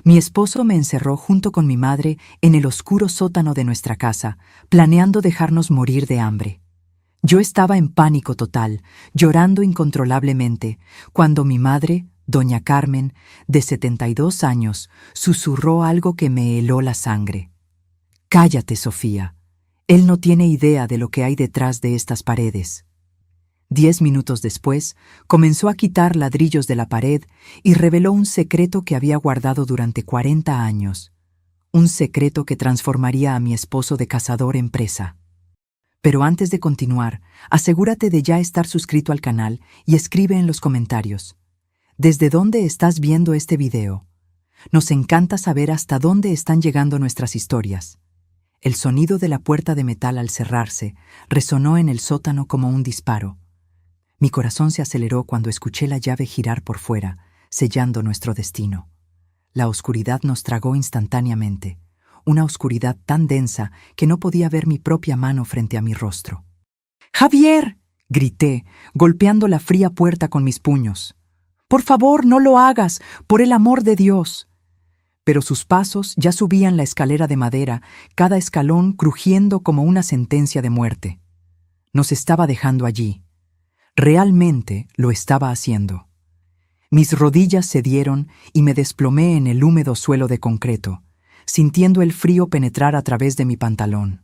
Mi esposo me encerró junto con mi madre en el oscuro sótano de nuestra casa, planeando dejarnos morir de hambre. Yo estaba en pánico total, llorando incontrolablemente, cuando mi madre, doña Carmen, de 72 años, susurró algo que me heló la sangre. «Cállate, Sofía. Él no tiene idea de lo que hay detrás de estas paredes». 10 minutos después, comenzó a quitar ladrillos de la pared y reveló un secreto que había guardado durante 40 años. Un secreto que transformaría a mi esposo de cazador en presa. Pero antes de continuar, asegúrate de ya estar suscrito al canal y escribe en los comentarios. ¿Desde dónde estás viendo este video? Nos encanta saber hasta dónde están llegando nuestras historias. El sonido de la puerta de metal al cerrarse resonó en el sótano como un disparo. Mi corazón se aceleró cuando escuché la llave girar por fuera, sellando nuestro destino. La oscuridad nos tragó instantáneamente, una oscuridad tan densa que no podía ver mi propia mano frente a mi rostro. «¡Javier!», grité, golpeando la fría puerta con mis puños. «¡Por favor, no lo hagas! ¡Por el amor de Dios!». Pero sus pasos ya subían la escalera de madera, cada escalón crujiendo como una sentencia de muerte. Nos estaba dejando allí. Realmente lo estaba haciendo. Mis rodillas cedieron y me desplomé en el húmedo suelo de concreto, sintiendo el frío penetrar a través de mi pantalón.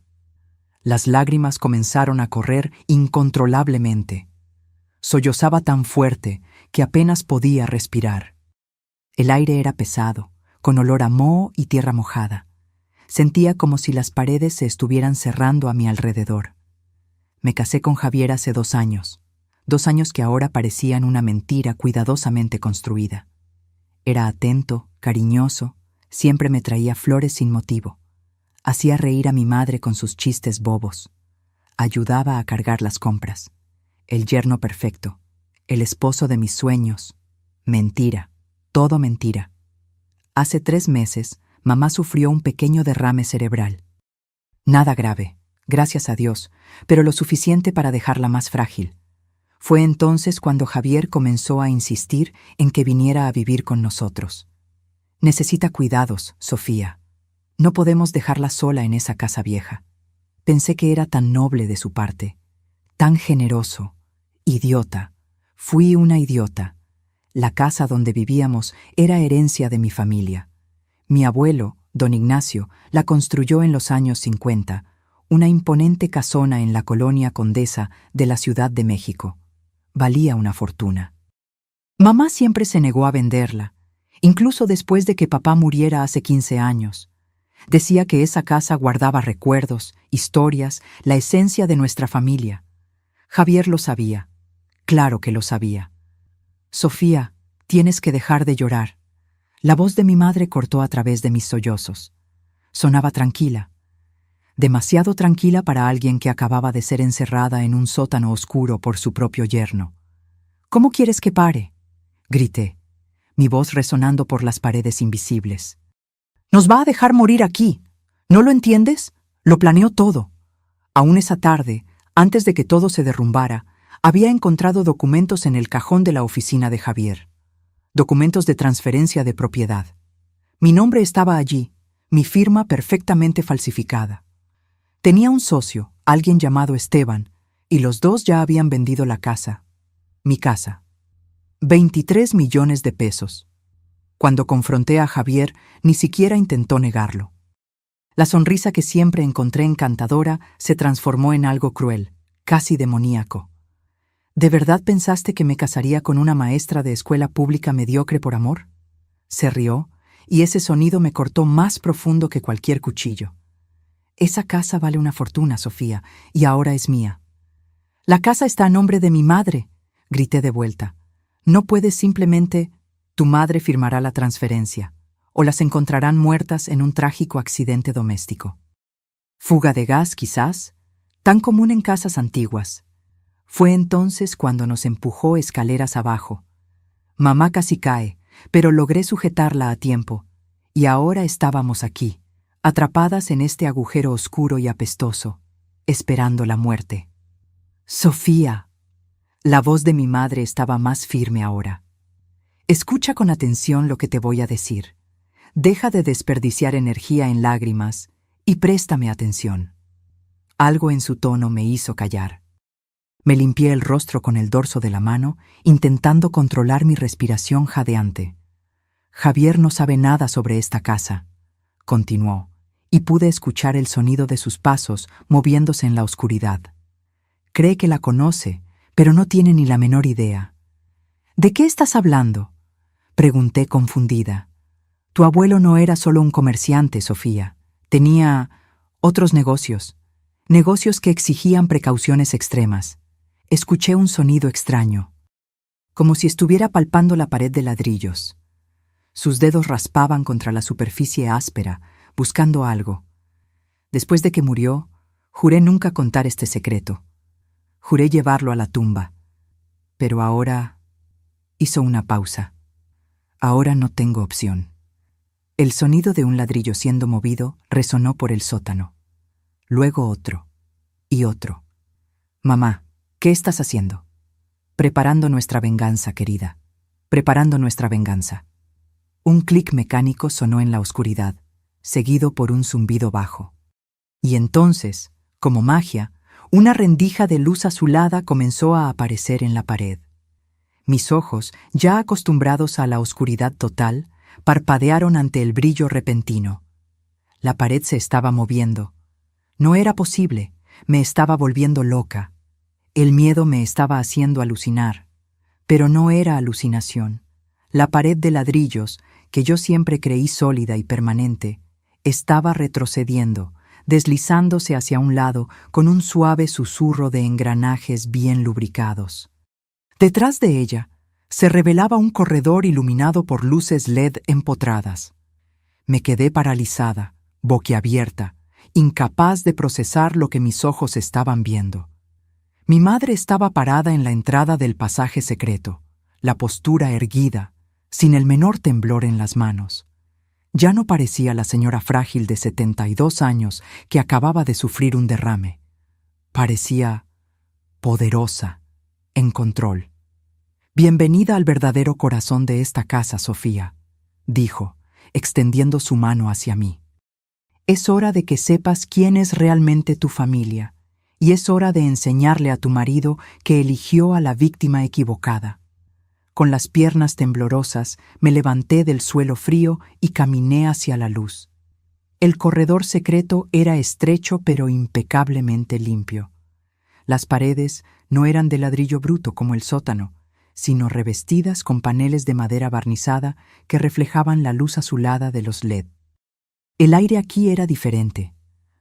Las lágrimas comenzaron a correr incontrolablemente. Sollozaba tan fuerte que apenas podía respirar. El aire era pesado, con olor a moho y tierra mojada. Sentía como si las paredes se estuvieran cerrando a mi alrededor. Me casé con Javier hace 2 años. 2 años que ahora parecían una mentira cuidadosamente construida. Era atento, cariñoso, siempre me traía flores sin motivo. Hacía reír a mi madre con sus chistes bobos. Ayudaba a cargar las compras. El yerno perfecto, el esposo de mis sueños. Mentira, todo mentira. Hace 3 meses, mamá sufrió un pequeño derrame cerebral. Nada grave, gracias a Dios, pero lo suficiente para dejarla más frágil. Fue entonces cuando Javier comenzó a insistir en que viniera a vivir con nosotros. «Necesita cuidados, Sofía. No podemos dejarla sola en esa casa vieja». Pensé que era tan noble de su parte, tan generoso. Idiota. Fui una idiota. La casa donde vivíamos era herencia de mi familia. Mi abuelo, don Ignacio, la construyó en los años 50, una imponente casona en la colonia Condesa de la Ciudad de México. Valía una fortuna. Mamá siempre se negó a venderla, incluso después de que papá muriera hace 15 años. Decía que esa casa guardaba recuerdos, historias, la esencia de nuestra familia. Javier lo sabía. Claro que lo sabía. «Sofía, tienes que dejar de llorar». La voz de mi madre cortó a través de mis sollozos. Sonaba tranquila. Demasiado tranquila para alguien que acababa de ser encerrada en un sótano oscuro por su propio yerno. «¿Cómo quieres que pare?», grité, mi voz resonando por las paredes invisibles. «Nos va a dejar morir aquí. ¿No lo entiendes? Lo planeó todo». Aún esa tarde, antes de que todo se derrumbara, había encontrado documentos en el cajón de la oficina de Javier. Documentos de transferencia de propiedad. Mi nombre estaba allí, mi firma perfectamente falsificada. Tenía un socio, alguien llamado Esteban, y los dos ya habían vendido la casa. Mi casa. 23 millones de pesos. Cuando confronté a Javier, ni siquiera intentó negarlo. La sonrisa que siempre encontré encantadora se transformó en algo cruel, casi demoníaco. ¿De verdad pensaste que me casaría con una maestra de escuela pública mediocre por amor? Se rió, y ese sonido me cortó más profundo que cualquier cuchillo. «Esa casa vale una fortuna, Sofía, y ahora es mía». «La casa está a nombre de mi madre», grité de vuelta. «No puedes simplemente...». «Tu madre firmará la transferencia, o las encontrarán muertas en un trágico accidente doméstico». «Fuga de gas, quizás, tan común en casas antiguas». Fue entonces cuando nos empujó escaleras abajo. Mamá casi cae, pero logré sujetarla a tiempo, y ahora estábamos aquí, atrapadas en este agujero oscuro y apestoso, esperando la muerte. «Sofía». La voz de mi madre estaba más firme ahora. «Escucha con atención lo que te voy a decir. Deja de desperdiciar energía en lágrimas y préstame atención. Algo en su tono me hizo callar. Me limpié el rostro con el dorso de la mano, intentando controlar mi respiración jadeante. Javier no sabe nada sobre esta casa, continuó, y pude escuchar el sonido de sus pasos moviéndose en la oscuridad. Cree que la conoce, pero no tiene ni la menor idea. ¿De qué estás hablando?, pregunté confundida. Tu abuelo no era solo un comerciante, Sofía. Tenía otros negocios que exigían precauciones extremas. Escuché un sonido extraño, como si estuviera palpando la pared de ladrillos. Sus dedos raspaban contra la superficie áspera, buscando algo. Después de que murió, juré nunca contar este secreto. Juré llevarlo a la tumba. Pero ahora... Hizo una pausa. Ahora no tengo opción. El sonido de un ladrillo siendo movido resonó por el sótano. Luego otro. Y otro. Mamá, ¿qué estás haciendo? Preparando nuestra venganza, querida. Preparando nuestra venganza. Un clic mecánico sonó en la oscuridad, seguido por un zumbido bajo. Y entonces, como magia, una rendija de luz azulada comenzó a aparecer en la pared. Mis ojos, ya acostumbrados a la oscuridad total, parpadearon ante el brillo repentino. La pared se estaba moviendo. No era posible, me estaba volviendo loca. El miedo me estaba haciendo alucinar. Pero no era alucinación. La pared de ladrillos, que yo siempre creí sólida y permanente, estaba retrocediendo, deslizándose hacia un lado con un suave susurro de engranajes bien lubricados. Detrás de ella se revelaba un corredor iluminado por luces LED empotradas. Me quedé paralizada, boquiabierta, incapaz de procesar lo que mis ojos estaban viendo. Mi madre estaba parada en la entrada del pasaje secreto, la postura erguida, sin el menor temblor en las manos. Ya no parecía la señora frágil de 72 años que acababa de sufrir un derrame. Parecía poderosa, en control. «Bienvenida al verdadero corazón de esta casa, Sofía», dijo, extendiendo su mano hacia mí. «Es hora de que sepas quién es realmente tu familia, y es hora de enseñarle a tu marido que eligió a la víctima equivocada». Con las piernas temblorosas, me levanté del suelo frío y caminé hacia la luz. El corredor secreto era estrecho pero impecablemente limpio. Las paredes no eran de ladrillo bruto como el sótano, sino revestidas con paneles de madera barnizada que reflejaban la luz azulada de los LED. El aire aquí era diferente,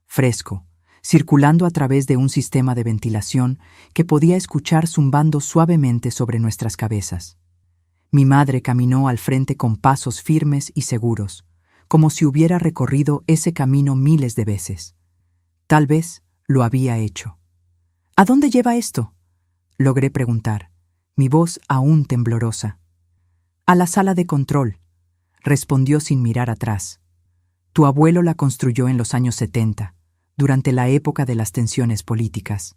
fresco, circulando a través de un sistema de ventilación que podía escuchar zumbando suavemente sobre nuestras cabezas. Mi madre caminó al frente con pasos firmes y seguros, como si hubiera recorrido ese camino miles de veces. Tal vez lo había hecho. «¿A dónde lleva esto?», logré preguntar, mi voz aún temblorosa. «A la sala de control», respondió sin mirar atrás. «Tu abuelo la construyó en los años 70, durante la época de las tensiones políticas.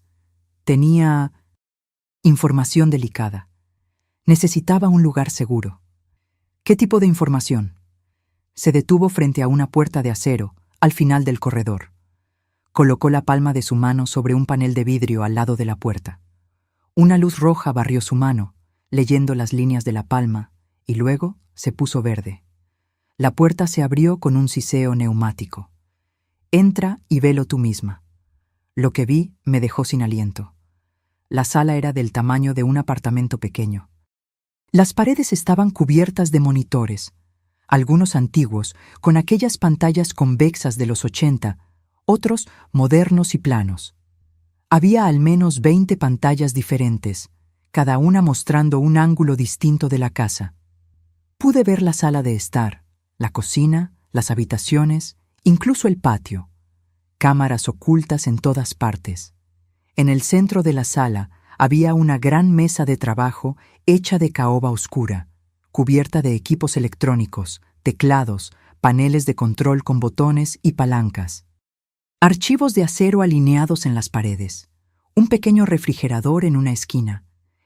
Tenía información delicada. Necesitaba un lugar seguro». «¿Qué tipo de información?». Se detuvo frente a una puerta de acero, al final del corredor. Colocó la palma de su mano sobre un panel de vidrio al lado de la puerta. Una luz roja barrió su mano, leyendo las líneas de la palma, y luego se puso verde. La puerta se abrió con un siseo neumático. «Entra y velo tú misma». Lo que vi me dejó sin aliento. La sala era del tamaño de un apartamento pequeño. Las paredes estaban cubiertas de monitores, algunos antiguos, con aquellas pantallas convexas de los 80, otros modernos y planos. Había al menos 20 pantallas diferentes, cada una mostrando un ángulo distinto de la casa. Pude ver la sala de estar, la cocina, las habitaciones, incluso el patio. Cámaras ocultas en todas partes. En el centro de la sala había una gran mesa de trabajo hecha de caoba oscura, cubierta de equipos electrónicos, teclados, paneles de control con botones y palancas. Archivos de acero alineados en las paredes. Un pequeño refrigerador en una esquina.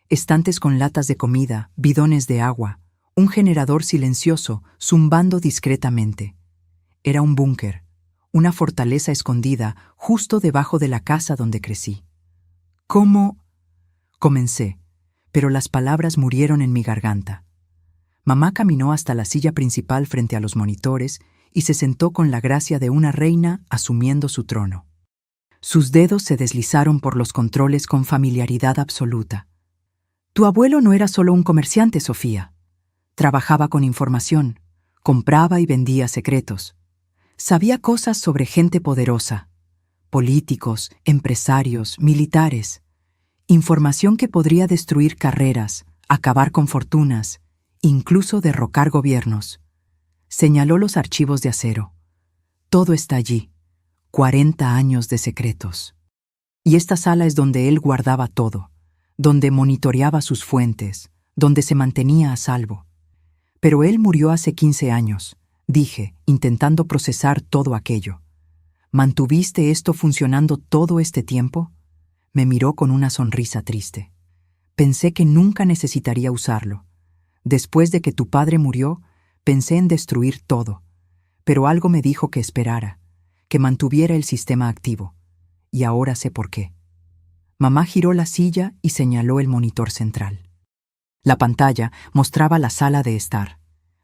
Estantes con latas de comida, bidones de agua. Un generador silencioso, zumbando discretamente. Era un búnker, una fortaleza escondida justo debajo de la casa donde crecí. ¿Cómo? Comencé, pero las palabras murieron en mi garganta. Mamá caminó hasta la silla principal frente a los monitores y se sentó con la gracia de una reina asumiendo su trono. Sus dedos se deslizaron por los controles con familiaridad absoluta. Tu abuelo no era solo un comerciante, Sofía. Trabajaba con información, compraba y vendía secretos. Sabía cosas sobre gente poderosa, políticos, empresarios, militares. Información que podría destruir carreras, acabar con fortunas, incluso derrocar gobiernos. Señaló los archivos de acero. Todo está allí. 40 años de secretos. Y esta sala es donde él guardaba todo, donde monitoreaba sus fuentes, donde se mantenía a salvo. Pero él murió hace 15 años, dije, intentando procesar todo aquello. ¿Mantuviste esto funcionando todo este tiempo? Me miró con una sonrisa triste. Pensé que nunca necesitaría usarlo. Después de que tu padre murió, pensé en destruir todo. Pero algo me dijo que esperara, que mantuviera el sistema activo. Y ahora sé por qué. Mamá giró la silla y señaló el monitor central. La pantalla mostraba la sala de estar.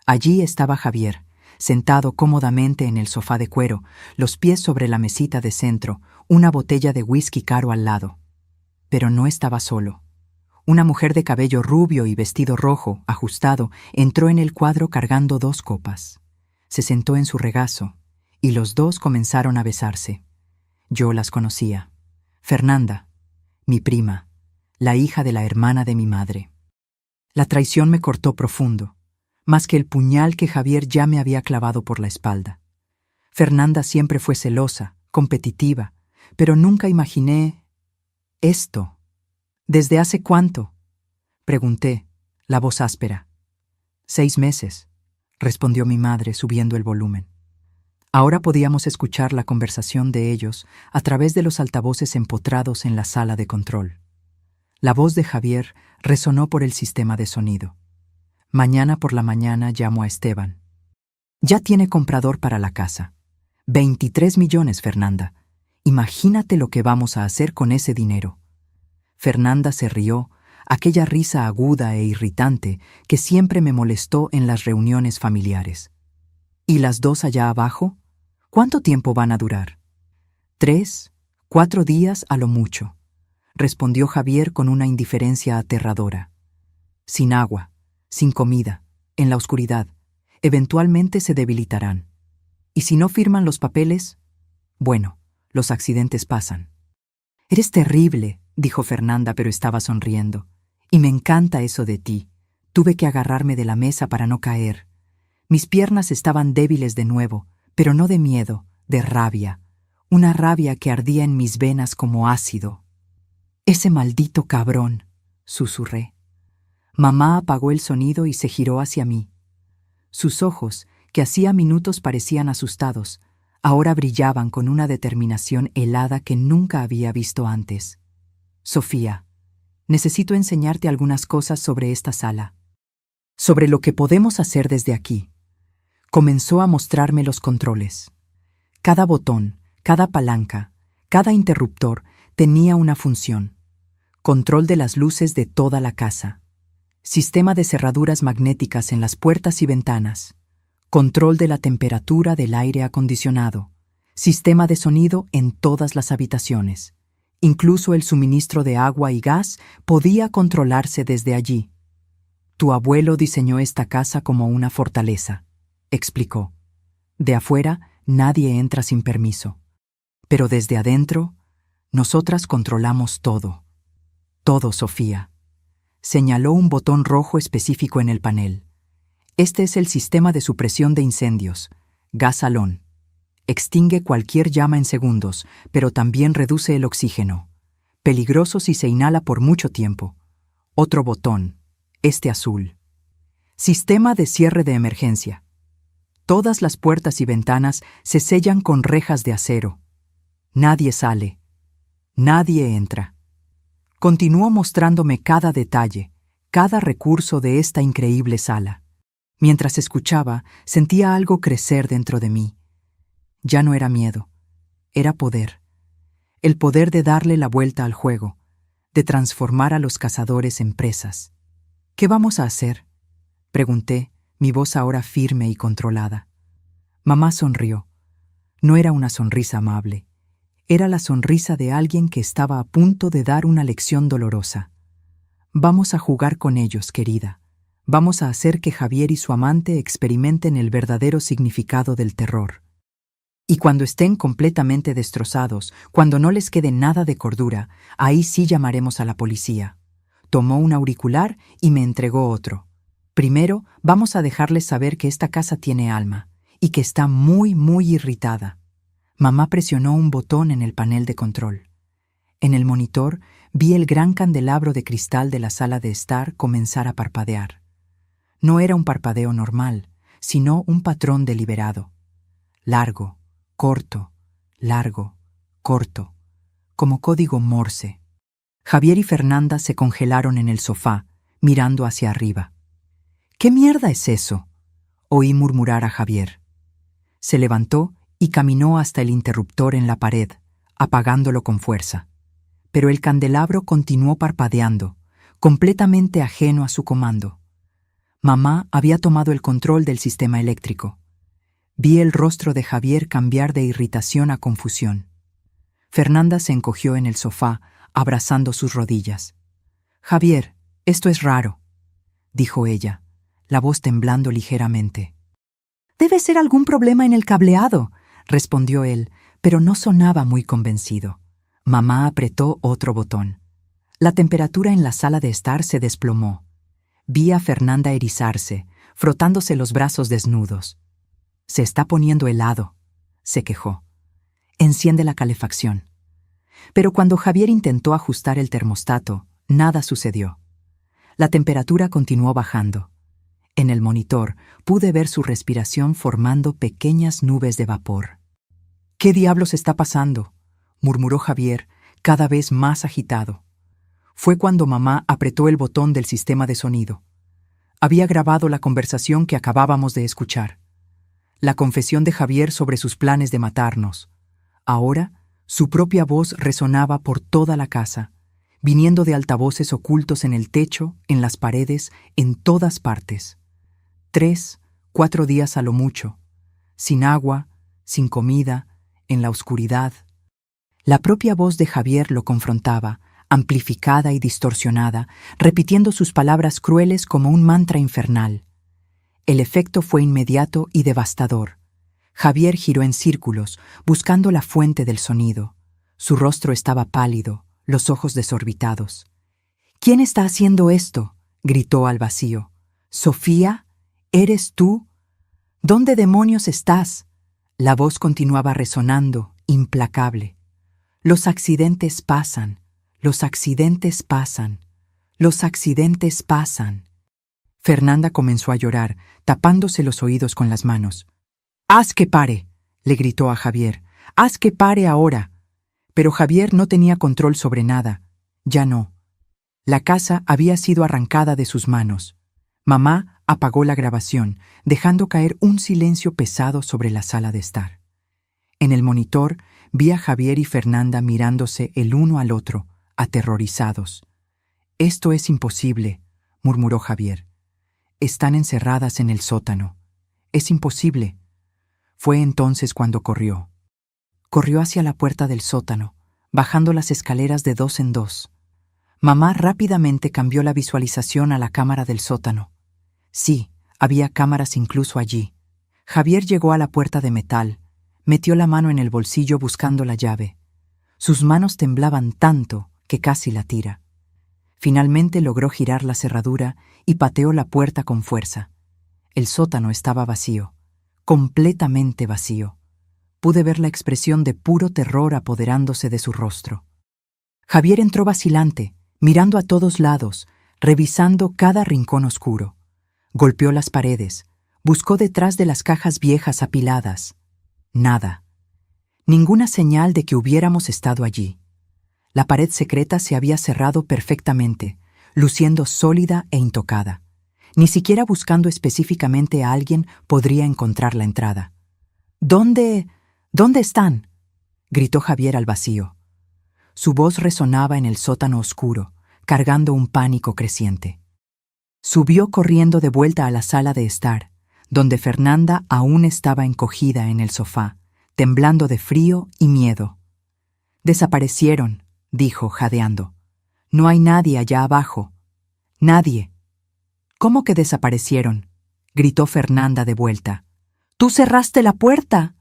Allí estaba Javier, sentado cómodamente en el sofá de cuero, los pies sobre la mesita de centro, una botella de whisky caro al lado. Pero no estaba solo. Una mujer de cabello rubio y vestido rojo, ajustado, entró en el cuadro cargando 2 copas. Se sentó en su regazo, y los dos comenzaron a besarse. Yo las conocía. Fernanda, mi prima, la hija de la hermana de mi madre. La traición me cortó profundo, más que el puñal que Javier ya me había clavado por la espalda. Fernanda siempre fue celosa, competitiva, pero nunca imaginé esto. ¿Desde hace cuánto? Pregunté, la voz áspera. 6 meses, respondió mi madre subiendo el volumen. Ahora podíamos escuchar la conversación de ellos a través de los altavoces empotrados en la sala de control. La voz de Javier resonó por el sistema de sonido. Mañana por la mañana llamo a Esteban. Ya tiene comprador para la casa. 23 millones, Fernanda. Imagínate lo que vamos a hacer con ese dinero. Fernanda se rió, aquella risa aguda e irritante que siempre me molestó en las reuniones familiares. ¿Y las 2 allá abajo? ¿Cuánto tiempo van a durar? 3, 4 días a lo mucho, respondió Javier con una indiferencia aterradora. Sin agua, sin comida, en la oscuridad. Eventualmente se debilitarán. ¿Y si no firman los papeles? Bueno, los accidentes pasan. Eres terrible, dijo Fernanda, pero estaba sonriendo. Y me encanta eso de ti. Tuve que agarrarme de la mesa para no caer. Mis piernas estaban débiles de nuevo, pero no de miedo, de rabia. Una rabia que ardía en mis venas como ácido. Ese maldito cabrón, susurré. Mamá apagó el sonido y se giró hacia mí. Sus ojos, que hacía minutos parecían asustados, ahora brillaban con una determinación helada que nunca había visto antes. Sofía, necesito enseñarte algunas cosas sobre esta sala. Sobre lo que podemos hacer desde aquí. Comenzó a mostrarme los controles. Cada botón, cada palanca, cada interruptor tenía una función. Control de las luces de toda la casa. Sistema de cerraduras magnéticas en las puertas y ventanas. Control de la temperatura del aire acondicionado. Sistema de sonido en todas las habitaciones. Incluso el suministro de agua y gas podía controlarse desde allí. Tu abuelo diseñó esta casa como una fortaleza, explicó. De afuera, nadie entra sin permiso. Pero desde adentro, nosotras controlamos todo. Todo, Sofía. Señaló un botón rojo específico en el panel. Este es el sistema de supresión de incendios, gas salón. Extingue cualquier llama en segundos, pero también reduce el oxígeno. Peligroso si se inhala por mucho tiempo. Otro botón, este azul. Sistema de cierre de emergencia. Todas las puertas y ventanas se sellan con rejas de acero. Nadie sale. Nadie entra. Continuó mostrándome cada detalle, cada recurso de esta increíble sala. Mientras escuchaba, sentía algo crecer dentro de mí. Ya no era miedo, era poder. El poder de darle la vuelta al juego, de transformar a los cazadores en presas. ¿Qué vamos a hacer?, pregunté, mi voz ahora firme y controlada. Mamá sonrió. No era una sonrisa amable. Era la sonrisa de alguien que estaba a punto de dar una lección dolorosa. Vamos a jugar con ellos, querida. Vamos a hacer que Javier y su amante experimenten el verdadero significado del terror. Y cuando estén completamente destrozados, cuando no les quede nada de cordura, ahí sí llamaremos a la policía. Tomó un auricular y me entregó otro. Primero, vamos a dejarles saber que esta casa tiene alma y que está muy, muy irritada. Mamá presionó un botón en el panel de control. En el monitor vi el gran candelabro de cristal de la sala de estar comenzar a parpadear. No era un parpadeo normal, sino un patrón deliberado. Largo, corto, largo, corto, como código Morse. Javier y Fernanda se congelaron en el sofá, mirando hacia arriba. ¿Qué mierda es eso?, oí murmurar a Javier. Se levantó y caminó hasta el interruptor en la pared, apagándolo con fuerza. Pero el candelabro continuó parpadeando, completamente ajeno a su comando. Mamá había tomado el control del sistema eléctrico. Vi el rostro de Javier cambiar de irritación a confusión. Fernanda se encogió en el sofá, abrazando sus rodillas. «Javier, esto es raro», dijo ella, la voz temblando ligeramente. «Debe ser algún problema en el cableado», respondió él, pero no sonaba muy convencido. Mamá apretó otro botón. La temperatura en la sala de estar se desplomó. Vi a Fernanda erizarse, frotándose los brazos desnudos. «Se está poniendo helado», se quejó. «Enciende la calefacción». Pero cuando Javier intentó ajustar el termostato, nada sucedió. La temperatura continuó bajando. En el monitor pude ver su respiración formando pequeñas nubes de vapor. «¿Qué diablos está pasando?», murmuró Javier, cada vez más agitado. Fue cuando mamá apretó el botón del sistema de sonido. Había grabado la conversación que acabábamos de escuchar. La confesión de Javier sobre sus planes de matarnos. Ahora, su propia voz resonaba por toda la casa, viniendo de altavoces ocultos en el techo, en las paredes, en todas partes. 3, 4 días a lo mucho, sin agua, sin comida, en la oscuridad. La propia voz de Javier lo confrontaba, amplificada y distorsionada, repitiendo sus palabras crueles como un mantra infernal. El efecto fue inmediato y devastador. Javier giró en círculos, buscando la fuente del sonido. Su rostro estaba pálido, los ojos desorbitados. «¿Quién está haciendo esto?», gritó al vacío. «¿Sofía? ¿Eres tú? ¿Dónde demonios estás?». La voz continuaba resonando, implacable. «Los accidentes pasan, los accidentes pasan, los accidentes pasan». Fernanda comenzó a llorar, tapándose los oídos con las manos. «¡Haz que pare!», le gritó a Javier. «¡Haz que pare ahora!». Pero Javier no tenía control sobre nada. Ya no. La casa había sido arrancada de sus manos. Mamá apagó la grabación, dejando caer un silencio pesado sobre la sala de estar. En el monitor vi a Javier y Fernanda mirándose el uno al otro, aterrorizados. «Esto es imposible», murmuró Javier. «Están encerradas en el sótano. Es imposible». Fue entonces cuando corrió. Corrió hacia la puerta del sótano, bajando las escaleras de 2 en 2. Mamá rápidamente cambió la visualización a la cámara del sótano. Sí, había cámaras incluso allí. Javier llegó a la puerta de metal, metió la mano en el bolsillo buscando la llave. Sus manos temblaban tanto que casi la tira. Finalmente logró girar la cerradura y pateó la puerta con fuerza. El sótano estaba vacío. Completamente vacío. Pude ver la expresión de puro terror apoderándose de su rostro. Javier entró vacilante, mirando a todos lados, revisando cada rincón oscuro. Golpeó las paredes, buscó detrás de las cajas viejas apiladas. Nada. Ninguna señal de que hubiéramos estado allí. La pared secreta se había cerrado perfectamente, luciendo sólida e intocada. Ni siquiera buscando específicamente a alguien podría encontrar la entrada. ¿Dónde están?, gritó Javier al vacío. Su voz resonaba en el sótano oscuro, cargando un pánico creciente. Subió corriendo de vuelta a la sala de estar, donde Fernanda aún estaba encogida en el sofá, temblando de frío y miedo. «Desaparecieron», dijo, jadeando. «No hay nadie allá abajo. Nadie». «¿Cómo que desaparecieron?», gritó Fernanda de vuelta. «Tú cerraste la puerta.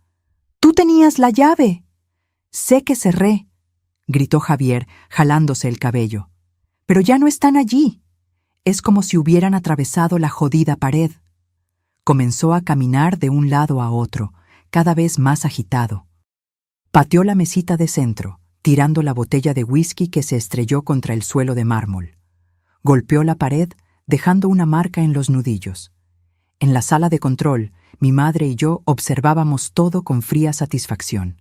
Tú tenías la llave». «Sé que cerré», gritó Javier, jalándose el cabello. «Pero ya no están allí. Es como si hubieran atravesado la jodida pared». Comenzó a caminar de un lado a otro, cada vez más agitado. Pateó la mesita de centro, tirando la botella de whisky que se estrelló contra el suelo de mármol. Golpeó la pared, dejando una marca en los nudillos. En la sala de control, mi madre y yo observábamos todo con fría satisfacción.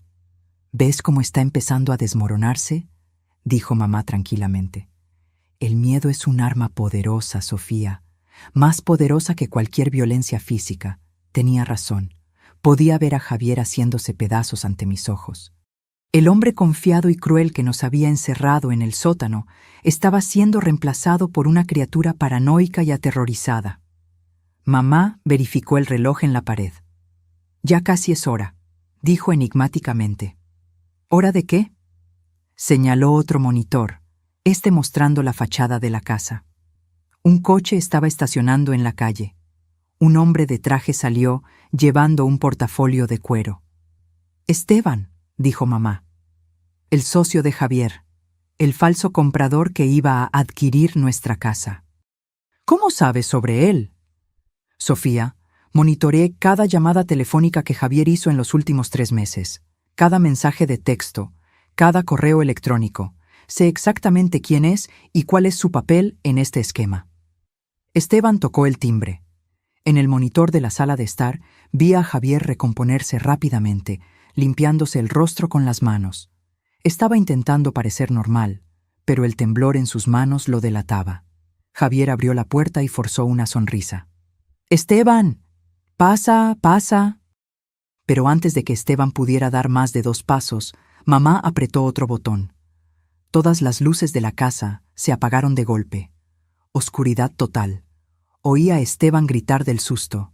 «¿Ves cómo está empezando a desmoronarse?», dijo mamá tranquilamente. «El miedo es un arma poderosa, Sofía, más poderosa que cualquier violencia física». Tenía razón. Podía ver a Javier haciéndose pedazos ante mis ojos. El hombre confiado y cruel que nos había encerrado en el sótano estaba siendo reemplazado por una criatura paranoica y aterrorizada. Mamá verificó el reloj en la pared. «Ya casi es hora», dijo enigmáticamente. «¿Hora de qué?», señaló otro monitor, mostrando la fachada de la casa. Un coche estaba estacionando en la calle. Un hombre de traje salió, llevando un portafolio de cuero. «Esteban», dijo mamá. «El socio de Javier, el falso comprador que iba a adquirir nuestra casa». «¿Cómo sabes sobre él?». «Sofía, monitoreé cada llamada telefónica que Javier hizo en los últimos 3 meses, cada mensaje de texto, cada correo electrónico. Sé exactamente quién es y cuál es su papel en este esquema». Esteban tocó el timbre. En el monitor de la sala de estar vi a Javier recomponerse rápidamente, limpiándose el rostro con las manos. Estaba intentando parecer normal, pero el temblor en sus manos lo delataba. Javier abrió la puerta y forzó una sonrisa. «Esteban, pasa, pasa». Pero antes de que Esteban pudiera dar más de 2 pasos, mamá apretó otro botón. Todas las luces de la casa se apagaron de golpe. Oscuridad total. Oí a Esteban gritar del susto.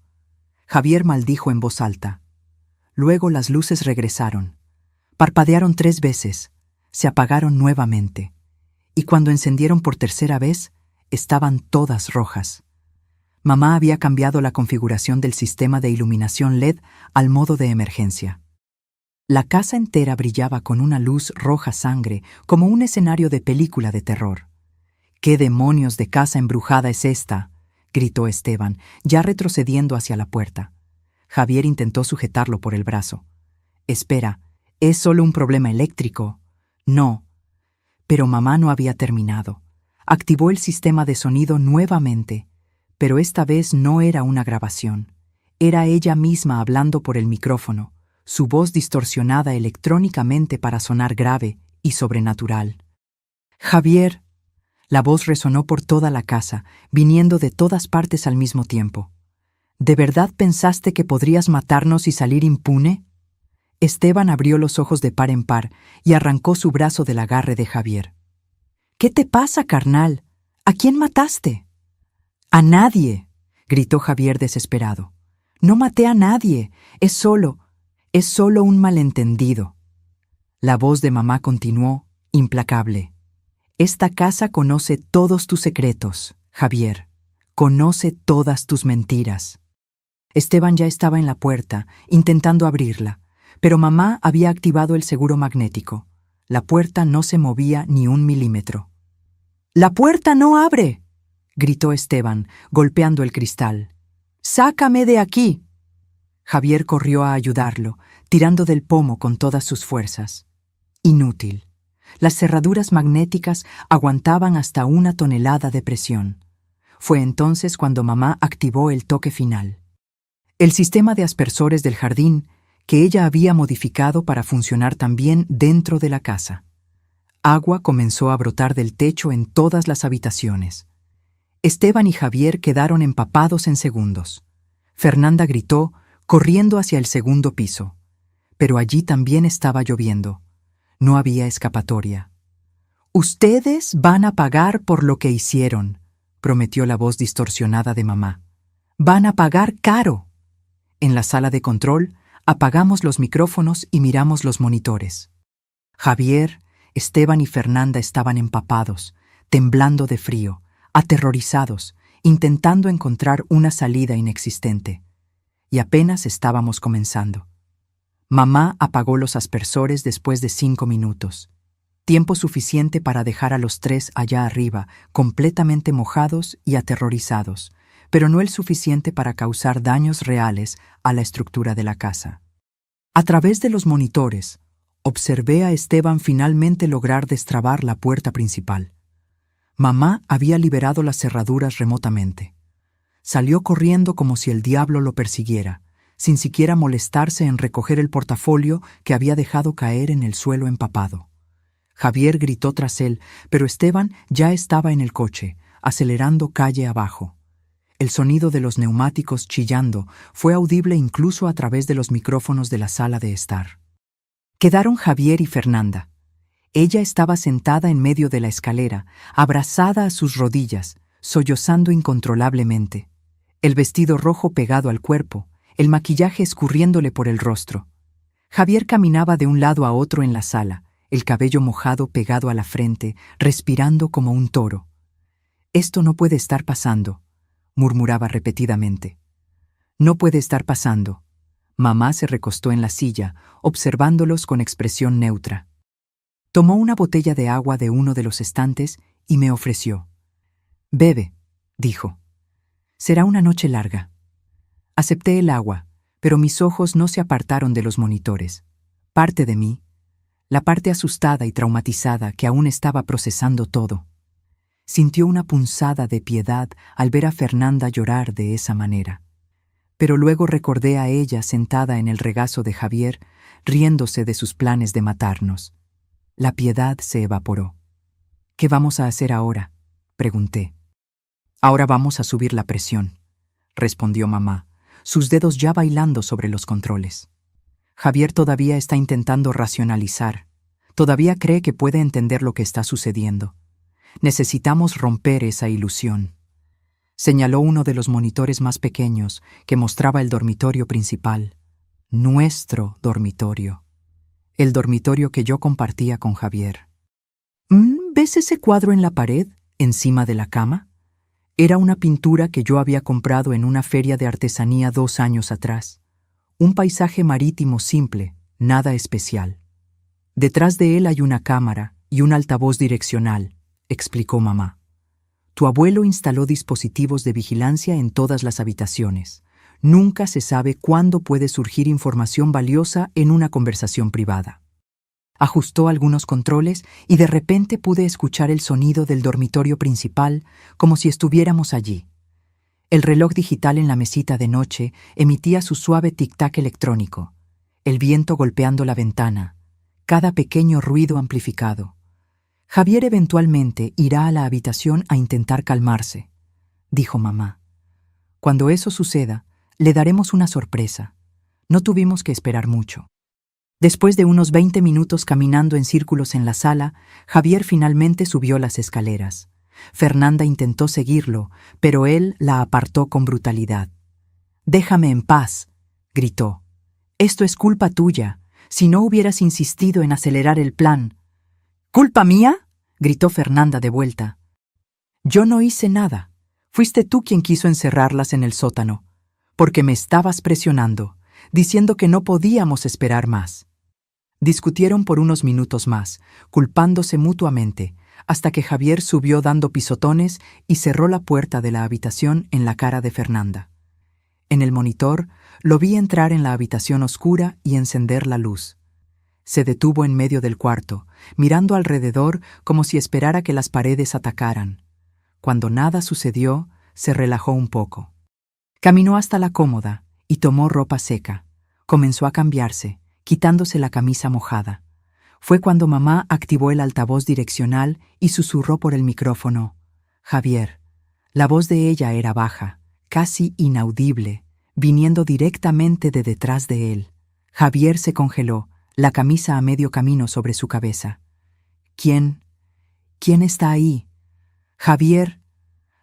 Javier maldijo en voz alta. Luego las luces regresaron. Parpadearon 3 veces, se apagaron nuevamente, y cuando encendieron por tercera vez, estaban todas rojas. Mamá había cambiado la configuración del sistema de iluminación LED al modo de emergencia. La casa entera brillaba con una luz roja sangre, como un escenario de película de terror. «¿Qué demonios de casa embrujada es esta?», gritó Esteban, ya retrocediendo hacia la puerta. Javier intentó sujetarlo por el brazo. «Espera, ¿es solo un problema eléctrico?». «No». Pero mamá no había terminado. Activó el sistema de sonido nuevamente, pero esta vez no era una grabación. Era ella misma hablando por el micrófono, su voz distorsionada electrónicamente para sonar grave y sobrenatural. «Javier». La voz resonó por toda la casa, viniendo de todas partes al mismo tiempo. «¿De verdad pensaste que podrías matarnos y salir impune?». Esteban abrió los ojos de par en par y arrancó su brazo del agarre de Javier. «¿Qué te pasa, carnal? ¿A quién mataste?». «A nadie», gritó Javier desesperado. «No maté a nadie. Es solo un malentendido». La voz de mamá continuó, implacable. «Esta casa conoce todos tus secretos, Javier. Conoce todas tus mentiras». Esteban ya estaba en la puerta, intentando abrirla, pero mamá había activado el seguro magnético. La puerta no se movía ni 1 milímetro. «¡La puerta no abre!», gritó Esteban, golpeando el cristal. «¡Sácame de aquí!». Javier corrió a ayudarlo, tirando del pomo con todas sus fuerzas. Inútil. Las cerraduras magnéticas aguantaban hasta 1 tonelada de presión. Fue entonces cuando mamá activó el toque final. El sistema de aspersores del jardín, que ella había modificado para funcionar también dentro de la casa. Agua comenzó a brotar del techo en todas las habitaciones. Esteban y Javier quedaron empapados en segundos. Fernanda gritó, corriendo hacia el segundo piso. Pero allí también estaba lloviendo. No había escapatoria. «Ustedes van a pagar por lo que hicieron», prometió la voz distorsionada de mamá. «Van a pagar caro». En la sala de control, apagamos los micrófonos y miramos los monitores. Javier, Esteban y Fernanda estaban empapados, temblando de frío, aterrorizados, intentando encontrar una salida inexistente. Y apenas estábamos comenzando. Mamá apagó los aspersores después de 5 minutos. Tiempo suficiente para dejar a los 3 allá arriba, completamente mojados y aterrorizados, pero no el suficiente para causar daños reales a la estructura de la casa. A través de los monitores, observé a Esteban finalmente lograr destrabar la puerta principal. Mamá había liberado las cerraduras remotamente. Salió corriendo como si el diablo lo persiguiera, sin siquiera molestarse en recoger el portafolio que había dejado caer en el suelo empapado. Javier gritó tras él, pero Esteban ya estaba en el coche, acelerando calle abajo. El sonido de los neumáticos chillando fue audible incluso a través de los micrófonos de la sala de estar. Quedaron Javier y Fernanda. Ella estaba sentada en medio de la escalera, abrazada a sus rodillas, sollozando incontrolablemente. El vestido rojo pegado al cuerpo, el maquillaje escurriéndole por el rostro. Javier caminaba de un lado a otro en la sala, el cabello mojado pegado a la frente, respirando como un toro. «Esto no puede estar pasando», murmuraba repetidamente. «No puede estar pasando». Mamá se recostó en la silla, observándolos con expresión neutra. Tomó una botella de agua de uno de los estantes y me ofreció. «Bebe», dijo. «Será una noche larga». Acepté el agua, pero mis ojos no se apartaron de los monitores. Parte de mí, la parte asustada y traumatizada que aún estaba procesando todo, sintió una punzada de piedad al ver a Fernanda llorar de esa manera. Pero luego recordé a ella sentada en el regazo de Javier, riéndose de sus planes de matarnos. La piedad se evaporó. «¿Qué vamos a hacer ahora?», pregunté. «Ahora vamos a subir la presión», respondió mamá, sus dedos ya bailando sobre los controles. Javier todavía está intentando racionalizar. Todavía cree que puede entender lo que está sucediendo. Necesitamos romper esa ilusión. Señaló uno de los monitores más pequeños que mostraba el dormitorio principal. Nuestro dormitorio. El dormitorio que yo compartía con Javier. ¿Ves ese cuadro en la pared, encima de la cama? Era una pintura que yo había comprado en una feria de artesanía 2 años atrás. Un paisaje marítimo simple, nada especial. Detrás de él hay una cámara y un altavoz direccional, explicó mamá. Tu abuelo instaló dispositivos de vigilancia en todas las habitaciones. Nunca se sabe cuándo puede surgir información valiosa en una conversación privada. Ajustó algunos controles y de repente pude escuchar el sonido del dormitorio principal como si estuviéramos allí. El reloj digital en la mesita de noche emitía su suave tic-tac electrónico, el viento golpeando la ventana, cada pequeño ruido amplificado. Javier eventualmente irá a la habitación a intentar calmarse, dijo mamá. Cuando eso suceda, le daremos una sorpresa. No tuvimos que esperar mucho. Después de unos 20 minutos caminando en círculos en la sala, Javier finalmente subió las escaleras. Fernanda intentó seguirlo, pero él la apartó con brutalidad. «Déjame en paz», gritó. «Esto es culpa tuya. Si no hubieras insistido en acelerar el plan». «¿Culpa mía?», gritó Fernanda de vuelta. «Yo no hice nada. Fuiste tú quien quiso encerrarlas en el sótano, porque me estabas presionando, diciendo que no podíamos esperar más». Discutieron por unos minutos más, culpándose mutuamente, hasta que Javier subió dando pisotones y cerró la puerta de la habitación en la cara de Fernanda. En el monitor, lo vi entrar en la habitación oscura y encender la luz. Se detuvo en medio del cuarto, mirando alrededor como si esperara que las paredes atacaran. Cuando nada sucedió, se relajó un poco. Caminó hasta la cómoda y tomó ropa seca. Comenzó a cambiarse, quitándose la camisa mojada. Fue cuando mamá activó el altavoz direccional y susurró por el micrófono. «Javier, La voz de ella era baja, casi inaudible, viniendo directamente de detrás de él. Javier se congeló, la camisa a medio camino sobre su cabeza. ¿Quién está ahí? Javier,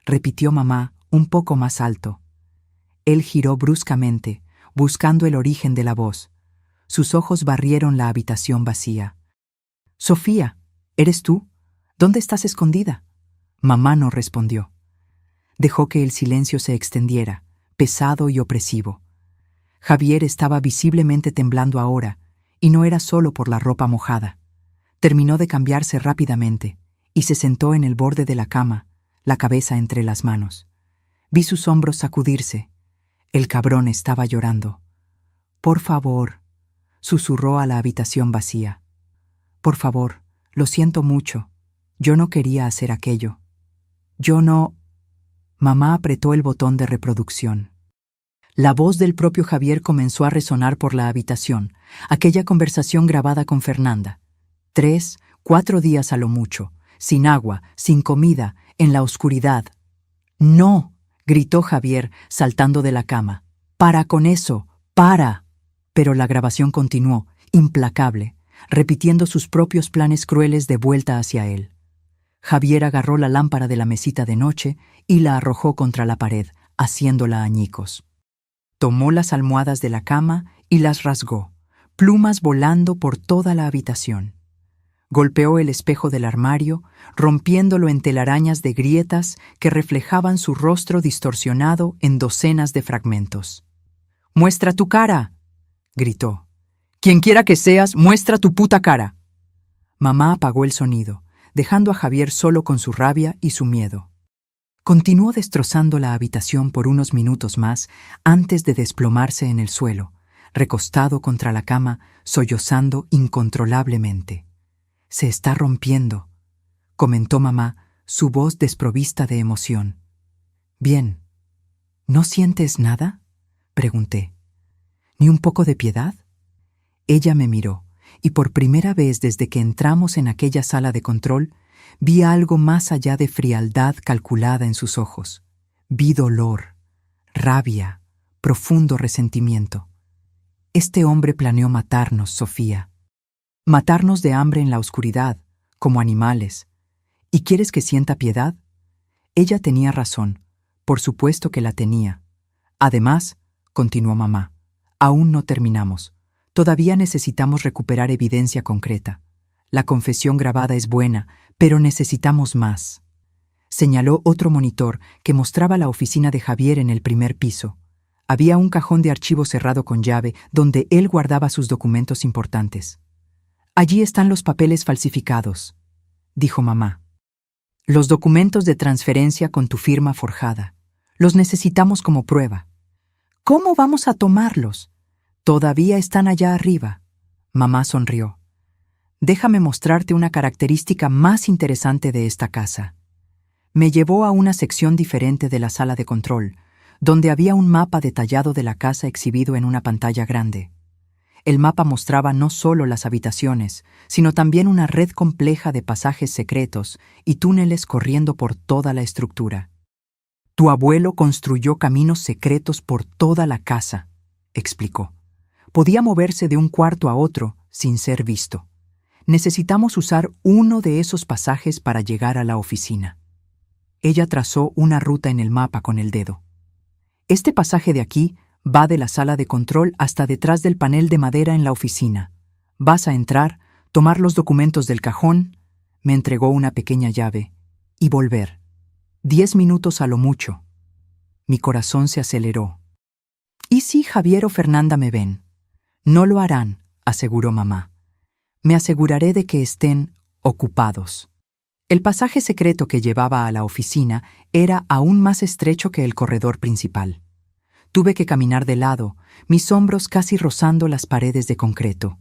repitió mamá, un poco más alto. Él giró bruscamente, buscando el origen de la voz. Sus ojos barrieron la habitación vacía. Sofía, ¿eres tú? ¿Dónde estás escondida? Mamá no respondió. Dejó que el silencio se extendiera, pesado y opresivo. Javier estaba visiblemente temblando ahora, y no era solo por la ropa mojada. Terminó de cambiarse rápidamente, y se sentó en el borde de la cama, la cabeza entre las manos. Vi sus hombros sacudirse. El cabrón estaba llorando. «Por favor», susurró a la habitación vacía. «Por favor, lo siento mucho. Yo no quería hacer aquello. Yo no...» Mamá apretó el botón de reproducción. La voz del propio Javier comenzó a resonar por la habitación, aquella conversación grabada con Fernanda. 3, 4 días a lo mucho, sin agua, sin comida, en la oscuridad. «No», gritó Javier, saltando de la cama. «Para con eso, para». Pero la grabación continuó, implacable, repitiendo sus propios planes crueles de vuelta hacia él. Javier agarró la lámpara de la mesita de noche y la arrojó contra la pared, haciéndola añicos. Tomó las almohadas de la cama y las rasgó, plumas volando por toda la habitación. Golpeó el espejo del armario, rompiéndolo en telarañas de grietas que reflejaban su rostro distorsionado en docenas de fragmentos. «¡Muestra tu cara!», gritó. «Quienquiera que seas, muestra tu puta cara». Mamá apagó el sonido, dejando a Javier solo con su rabia y su miedo. Continuó destrozando la habitación por unos minutos más antes de desplomarse en el suelo, recostado contra la cama, sollozando incontrolablemente. «Se está rompiendo», comentó mamá, su voz desprovista de emoción. «Bien. ¿No sientes nada?», pregunté. «¿Ni un poco de piedad?». Ella me miró, y por primera vez desde que entramos en aquella sala de control, vi algo más allá de frialdad calculada en sus ojos. Vi dolor, rabia, profundo resentimiento. «Este hombre planeó matarnos, Sofía. Matarnos de hambre en la oscuridad, como animales. ¿Y quieres que sienta piedad?». Ella tenía razón, por supuesto que la tenía. Además, continuó mamá, aún no terminamos. Todavía necesitamos recuperar evidencia concreta. La confesión grabada es buena, pero necesitamos más. Señaló otro monitor que mostraba la oficina de Javier en el primer piso. Había un cajón de archivo cerrado con llave donde él guardaba sus documentos importantes. «Allí están los papeles falsificados», dijo mamá. «Los documentos de transferencia con tu firma forjada. Los necesitamos como prueba». «¿Cómo vamos a tomarlos?». «Todavía están allá arriba». Mamá sonrió. «Déjame mostrarte una característica más interesante de esta casa». Me llevó a una sección diferente de la sala de control, donde había un mapa detallado de la casa exhibido en una pantalla grande. El mapa mostraba no solo las habitaciones, sino también una red compleja de pasajes secretos y túneles corriendo por toda la estructura. «Tu abuelo construyó caminos secretos por toda la casa», explicó. «Podía moverse de un cuarto a otro sin ser visto. Necesitamos usar uno de esos pasajes para llegar a la oficina». Ella trazó una ruta en el mapa con el dedo. «Este pasaje de aquí va de la sala de control hasta detrás del panel de madera en la oficina. Vas a entrar, tomar los documentos del cajón», me entregó una pequeña llave, «y volver. 10 minutos a lo mucho». Mi corazón se aceleró. «¿Y si Javier o Fernanda me ven?». «No lo harán», aseguró mamá. «Me aseguraré de que estén ocupados». El pasaje secreto que llevaba a la oficina era aún más estrecho que el corredor principal. Tuve que caminar de lado, mis hombros casi rozando las paredes de concreto.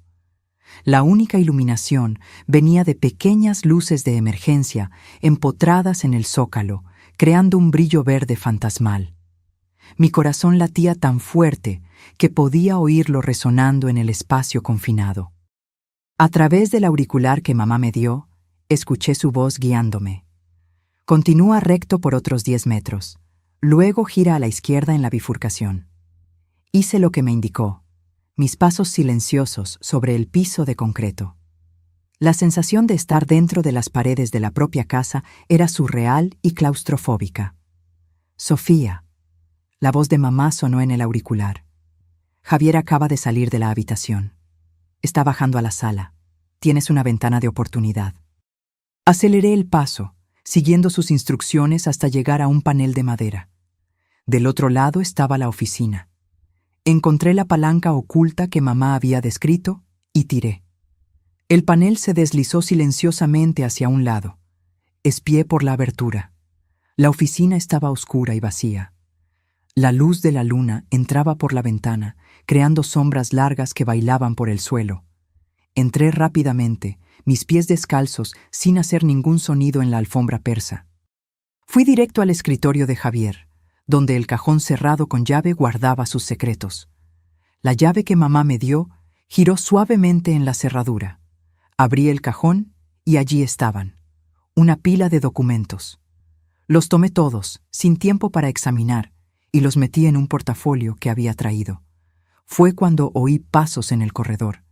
La única iluminación venía de pequeñas luces de emergencia empotradas en el zócalo, creando un brillo verde fantasmal. Mi corazón latía tan fuerte que podía oírlo resonando en el espacio confinado. A través del auricular que mamá me dio, escuché su voz guiándome. Continúa recto por otros 10 metros. Luego gira a la izquierda en la bifurcación. Hice lo que me indicó. Mis pasos silenciosos sobre el piso de concreto. La sensación de estar dentro de las paredes de la propia casa era surreal y claustrofóbica. Sofía. La voz de mamá sonó en el auricular. Javier acaba de salir de la habitación. Está bajando a la sala. Tienes una ventana de oportunidad. Aceleré el paso, siguiendo sus instrucciones hasta llegar a un panel de madera. Del otro lado estaba la oficina. Encontré la palanca oculta que mamá había descrito y tiré. El panel se deslizó silenciosamente hacia un lado. Espié por la abertura. La oficina estaba oscura y vacía. La luz de la luna entraba por la ventana, creando sombras largas que bailaban por el suelo. Entré rápidamente, mis pies descalzos, sin hacer ningún sonido en la alfombra persa. Fui directo al escritorio de Javier, donde el cajón cerrado con llave guardaba sus secretos. La llave que mamá me dio giró suavemente en la cerradura. Abrí el cajón y allí estaban, una pila de documentos. Los tomé todos, sin tiempo para examinar, y los metí en un portafolio que había traído. Fue cuando oí pasos en el corredor.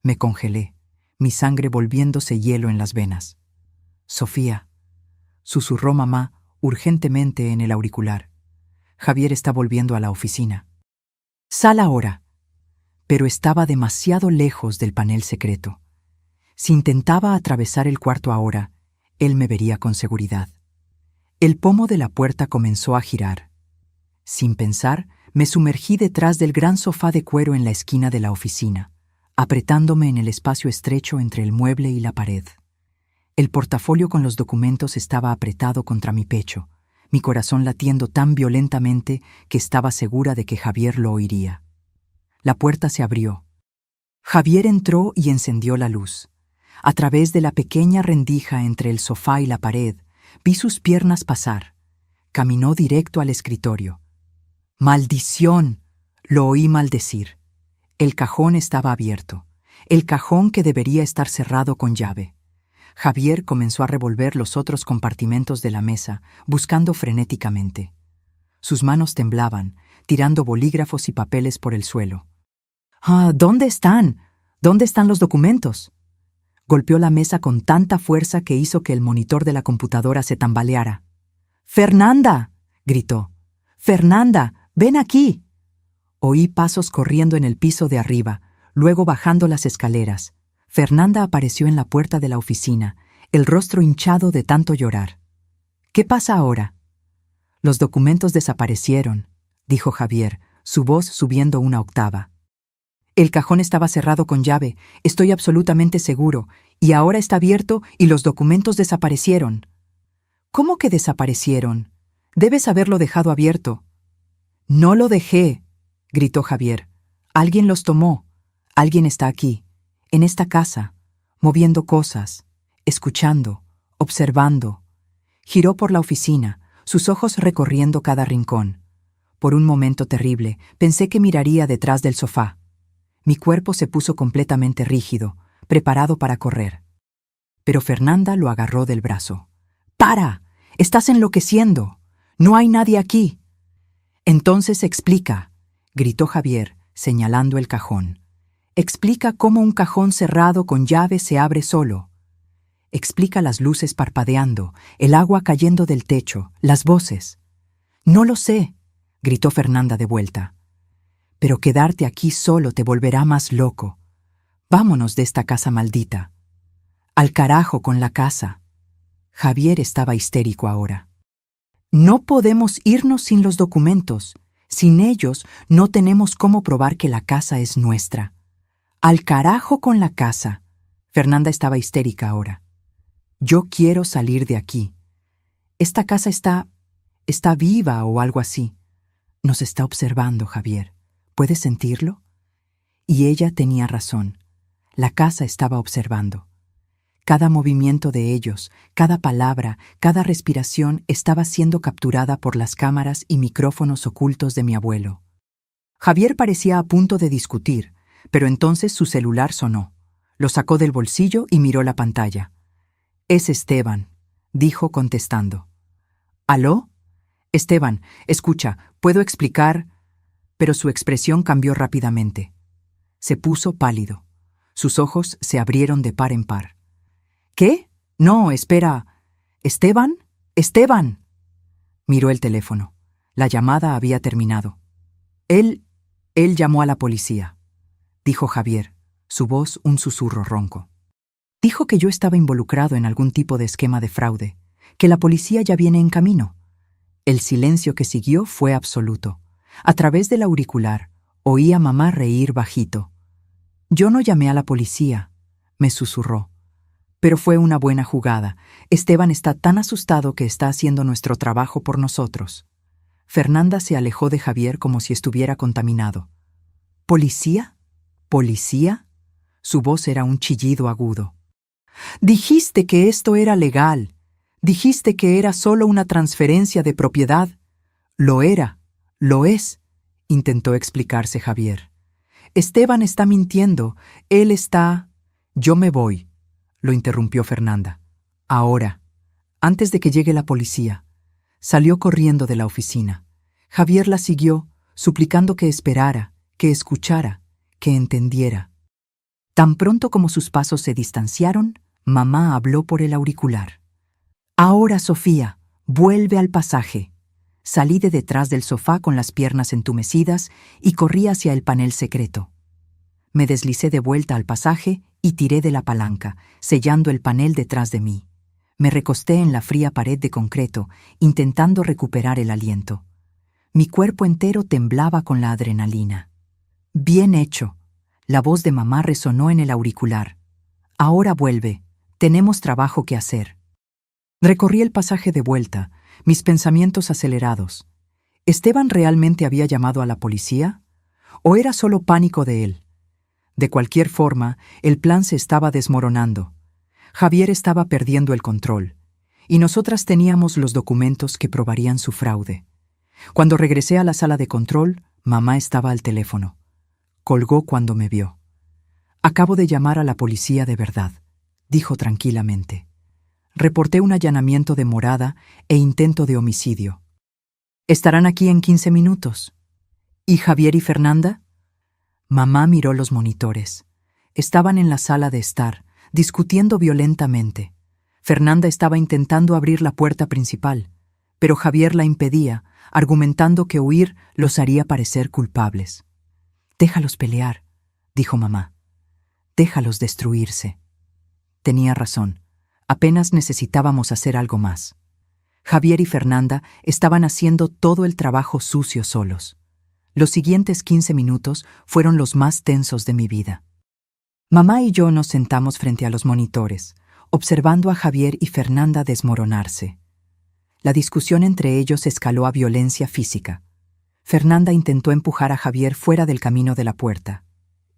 Me congelé, mi sangre volviéndose hielo en las venas. Sofía, susurró mamá urgentemente en el auricular. Javier está volviendo a la oficina. Sal ahora. Pero estaba demasiado lejos del panel secreto. Si intentaba atravesar el cuarto ahora, él me vería con seguridad. El pomo de la puerta comenzó a girar. Sin pensar, me sumergí detrás del gran sofá de cuero en la esquina de la oficina, apretándome en el espacio estrecho entre el mueble y la pared. El portafolio con los documentos estaba apretado contra mi pecho, mi corazón latiendo tan violentamente que estaba segura de que Javier lo oiría. La puerta se abrió. Javier entró y encendió la luz. A través de la pequeña rendija entre el sofá y la pared, vi sus piernas pasar. Caminó directo al escritorio. ¡Maldición!, lo oí maldecir. El cajón estaba abierto, el cajón que debería estar cerrado con llave. Javier comenzó a revolver los otros compartimentos de la mesa, buscando frenéticamente. Sus manos temblaban, tirando bolígrafos y papeles por el suelo. ¿Dónde están? ¿Dónde están los documentos? Golpeó la mesa con tanta fuerza que hizo que el monitor de la computadora se tambaleara. ¡Fernanda!, gritó. ¡Fernanda, ven aquí! Oí pasos corriendo en el piso de arriba, luego bajando las escaleras. Fernanda apareció en la puerta de la oficina, el rostro hinchado de tanto llorar. ¿Qué pasa ahora? Los documentos desaparecieron, dijo Javier, su voz subiendo una octava. El cajón estaba cerrado con llave, estoy absolutamente seguro, y ahora está abierto y los documentos desaparecieron. ¿Cómo que desaparecieron? Debes haberlo dejado abierto. No lo dejé, gritó Javier. Alguien los tomó. Alguien está aquí, en esta casa, moviendo cosas, escuchando, observando. Giró por la oficina, sus ojos recorriendo cada rincón. Por un momento terrible, pensé que miraría detrás del sofá. Mi cuerpo se puso completamente rígido, preparado para correr. Pero Fernanda lo agarró del brazo. ¡Para! ¡Estás enloqueciendo! ¡No hay nadie aquí! Entonces explica, gritó Javier, señalando el cajón. Explica cómo un cajón cerrado con llave se abre solo. Explica las luces parpadeando, el agua cayendo del techo, las voces. No lo sé, gritó Fernanda de vuelta. Pero quedarte aquí solo te volverá más loco. Vámonos de esta casa maldita. Al carajo con la casa. Javier estaba histérico ahora. No podemos irnos sin los documentos. Sin ellos no tenemos cómo probar que la casa es nuestra. Al carajo con la casa. Fernanda estaba histérica ahora. Yo quiero salir de aquí. Esta casa está viva o algo así. Nos está observando, Javier. ¿Puedes sentirlo? Y ella tenía razón. La casa estaba observando. Cada movimiento de ellos, cada palabra, cada respiración estaba siendo capturada por las cámaras y micrófonos ocultos de mi abuelo. Javier parecía a punto de discutir, pero entonces su celular sonó. Lo sacó del bolsillo y miró la pantalla. «Es Esteban», dijo contestando. ¿Aló? Esteban, escucha, ¿puedo explicar? Pero su expresión cambió rápidamente. Se puso pálido. Sus ojos se abrieron de par en par. ¿Qué? No, espera. ¿Esteban? ¡Esteban! Miró el teléfono. La llamada había terminado. Él llamó a la policía, dijo Javier, su voz un susurro ronco. Dijo que yo estaba involucrado en algún tipo de esquema de fraude, que la policía ya viene en camino. El silencio que siguió fue absoluto. A través del auricular, oí a mamá reír bajito. Yo no llamé a la policía, me susurró. Pero fue una buena jugada. Esteban está tan asustado que está haciendo nuestro trabajo por nosotros. Fernanda se alejó de Javier como si estuviera contaminado. ¿Policía? ¿Policía? Su voz era un chillido agudo. Dijiste que esto era legal. Dijiste que era solo una transferencia de propiedad. Lo era, lo es, intentó explicarse Javier. Esteban está mintiendo. Él está... Yo me voy, lo interrumpió Fernanda. Ahora, antes de que llegue la policía. Salió corriendo de la oficina. Javier la siguió, suplicando que esperara, que escuchara, que entendiera. Tan pronto como sus pasos se distanciaron, mamá habló por el auricular. Ahora, Sofía, vuelve al pasaje. Salí de detrás del sofá con las piernas entumecidas y corrí hacia el panel secreto. Me deslicé de vuelta al pasaje y tiré de la palanca, sellando el panel detrás de mí. Me recosté en la fría pared de concreto, intentando recuperar el aliento. Mi cuerpo entero temblaba con la adrenalina. Bien hecho. La voz de mamá resonó en el auricular. Ahora vuelve. Tenemos trabajo que hacer. Recorrí el pasaje de vuelta, mis pensamientos acelerados. ¿Esteban realmente había llamado a la policía? ¿O era solo pánico de él? De cualquier forma, el plan se estaba desmoronando. Javier estaba perdiendo el control, y nosotras teníamos los documentos que probarían su fraude. Cuando regresé a la sala de control, mamá estaba al teléfono. Colgó cuando me vio. Acabo de llamar a la policía de verdad, dijo tranquilamente. Reporté un allanamiento de morada e intento de homicidio. Estarán aquí en 15 minutos. ¿Y Javier y Fernanda? Mamá miró los monitores. Estaban en la sala de estar, discutiendo violentamente. Fernanda estaba intentando abrir la puerta principal, pero Javier la impedía, argumentando que huir los haría parecer culpables. «Déjalos pelear», dijo mamá. «Déjalos destruirse». Tenía razón. Apenas necesitábamos hacer algo más. Javier y Fernanda estaban haciendo todo el trabajo sucio solos. Los siguientes 15 minutos fueron los más tensos de mi vida. Mamá y yo nos sentamos frente a los monitores, observando a Javier y Fernanda desmoronarse. La discusión entre ellos escaló a violencia física. Fernanda intentó empujar a Javier fuera del camino de la puerta.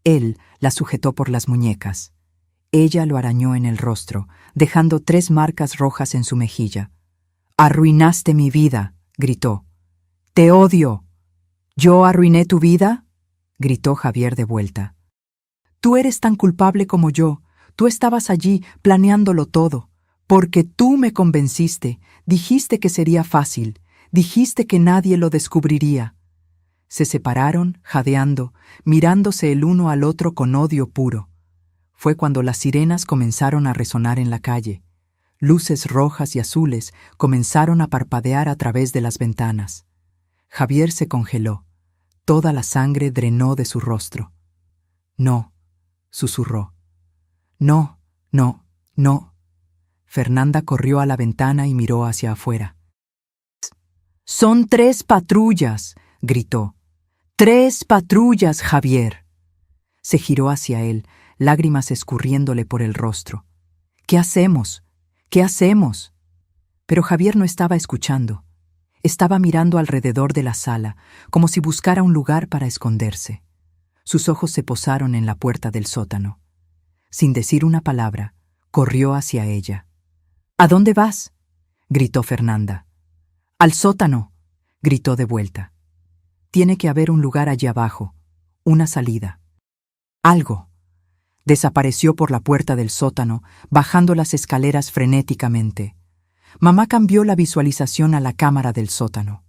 Él la sujetó por las muñecas. Ella lo arañó en el rostro, dejando 3 marcas rojas en su mejilla. «Arruinaste mi vida», gritó. «¡Te odio!» «¿Yo arruiné tu vida?», gritó Javier de vuelta. «Tú eres tan culpable como yo. Tú estabas allí planeándolo todo. Porque tú me convenciste. Dijiste que sería fácil. Dijiste que nadie lo descubriría». Se separaron, jadeando, mirándose el uno al otro con odio puro. Fue cuando las sirenas comenzaron a resonar en la calle. Luces rojas y azules comenzaron a parpadear a través de las ventanas. Javier se congeló. Toda la sangre drenó de su rostro. «No», susurró. «No, no, no». Fernanda corrió a la ventana y miró hacia afuera. «Son 3 patrullas», gritó. «3 patrullas, Javier». Se giró hacia él, lágrimas escurriéndole por el rostro. «¿Qué hacemos? ¿Qué hacemos?». Pero Javier no estaba escuchando. Estaba mirando alrededor de la sala, como si buscara un lugar para esconderse. Sus ojos se posaron en la puerta del sótano. Sin decir una palabra, corrió hacia ella. «¿A dónde vas?», gritó Fernanda. «Al sótano», gritó de vuelta. «Tiene que haber un lugar allí abajo, una salida». «Algo». Desapareció por la puerta del sótano, bajando las escaleras frenéticamente. Mamá cambió la visualización a la cámara del sótano.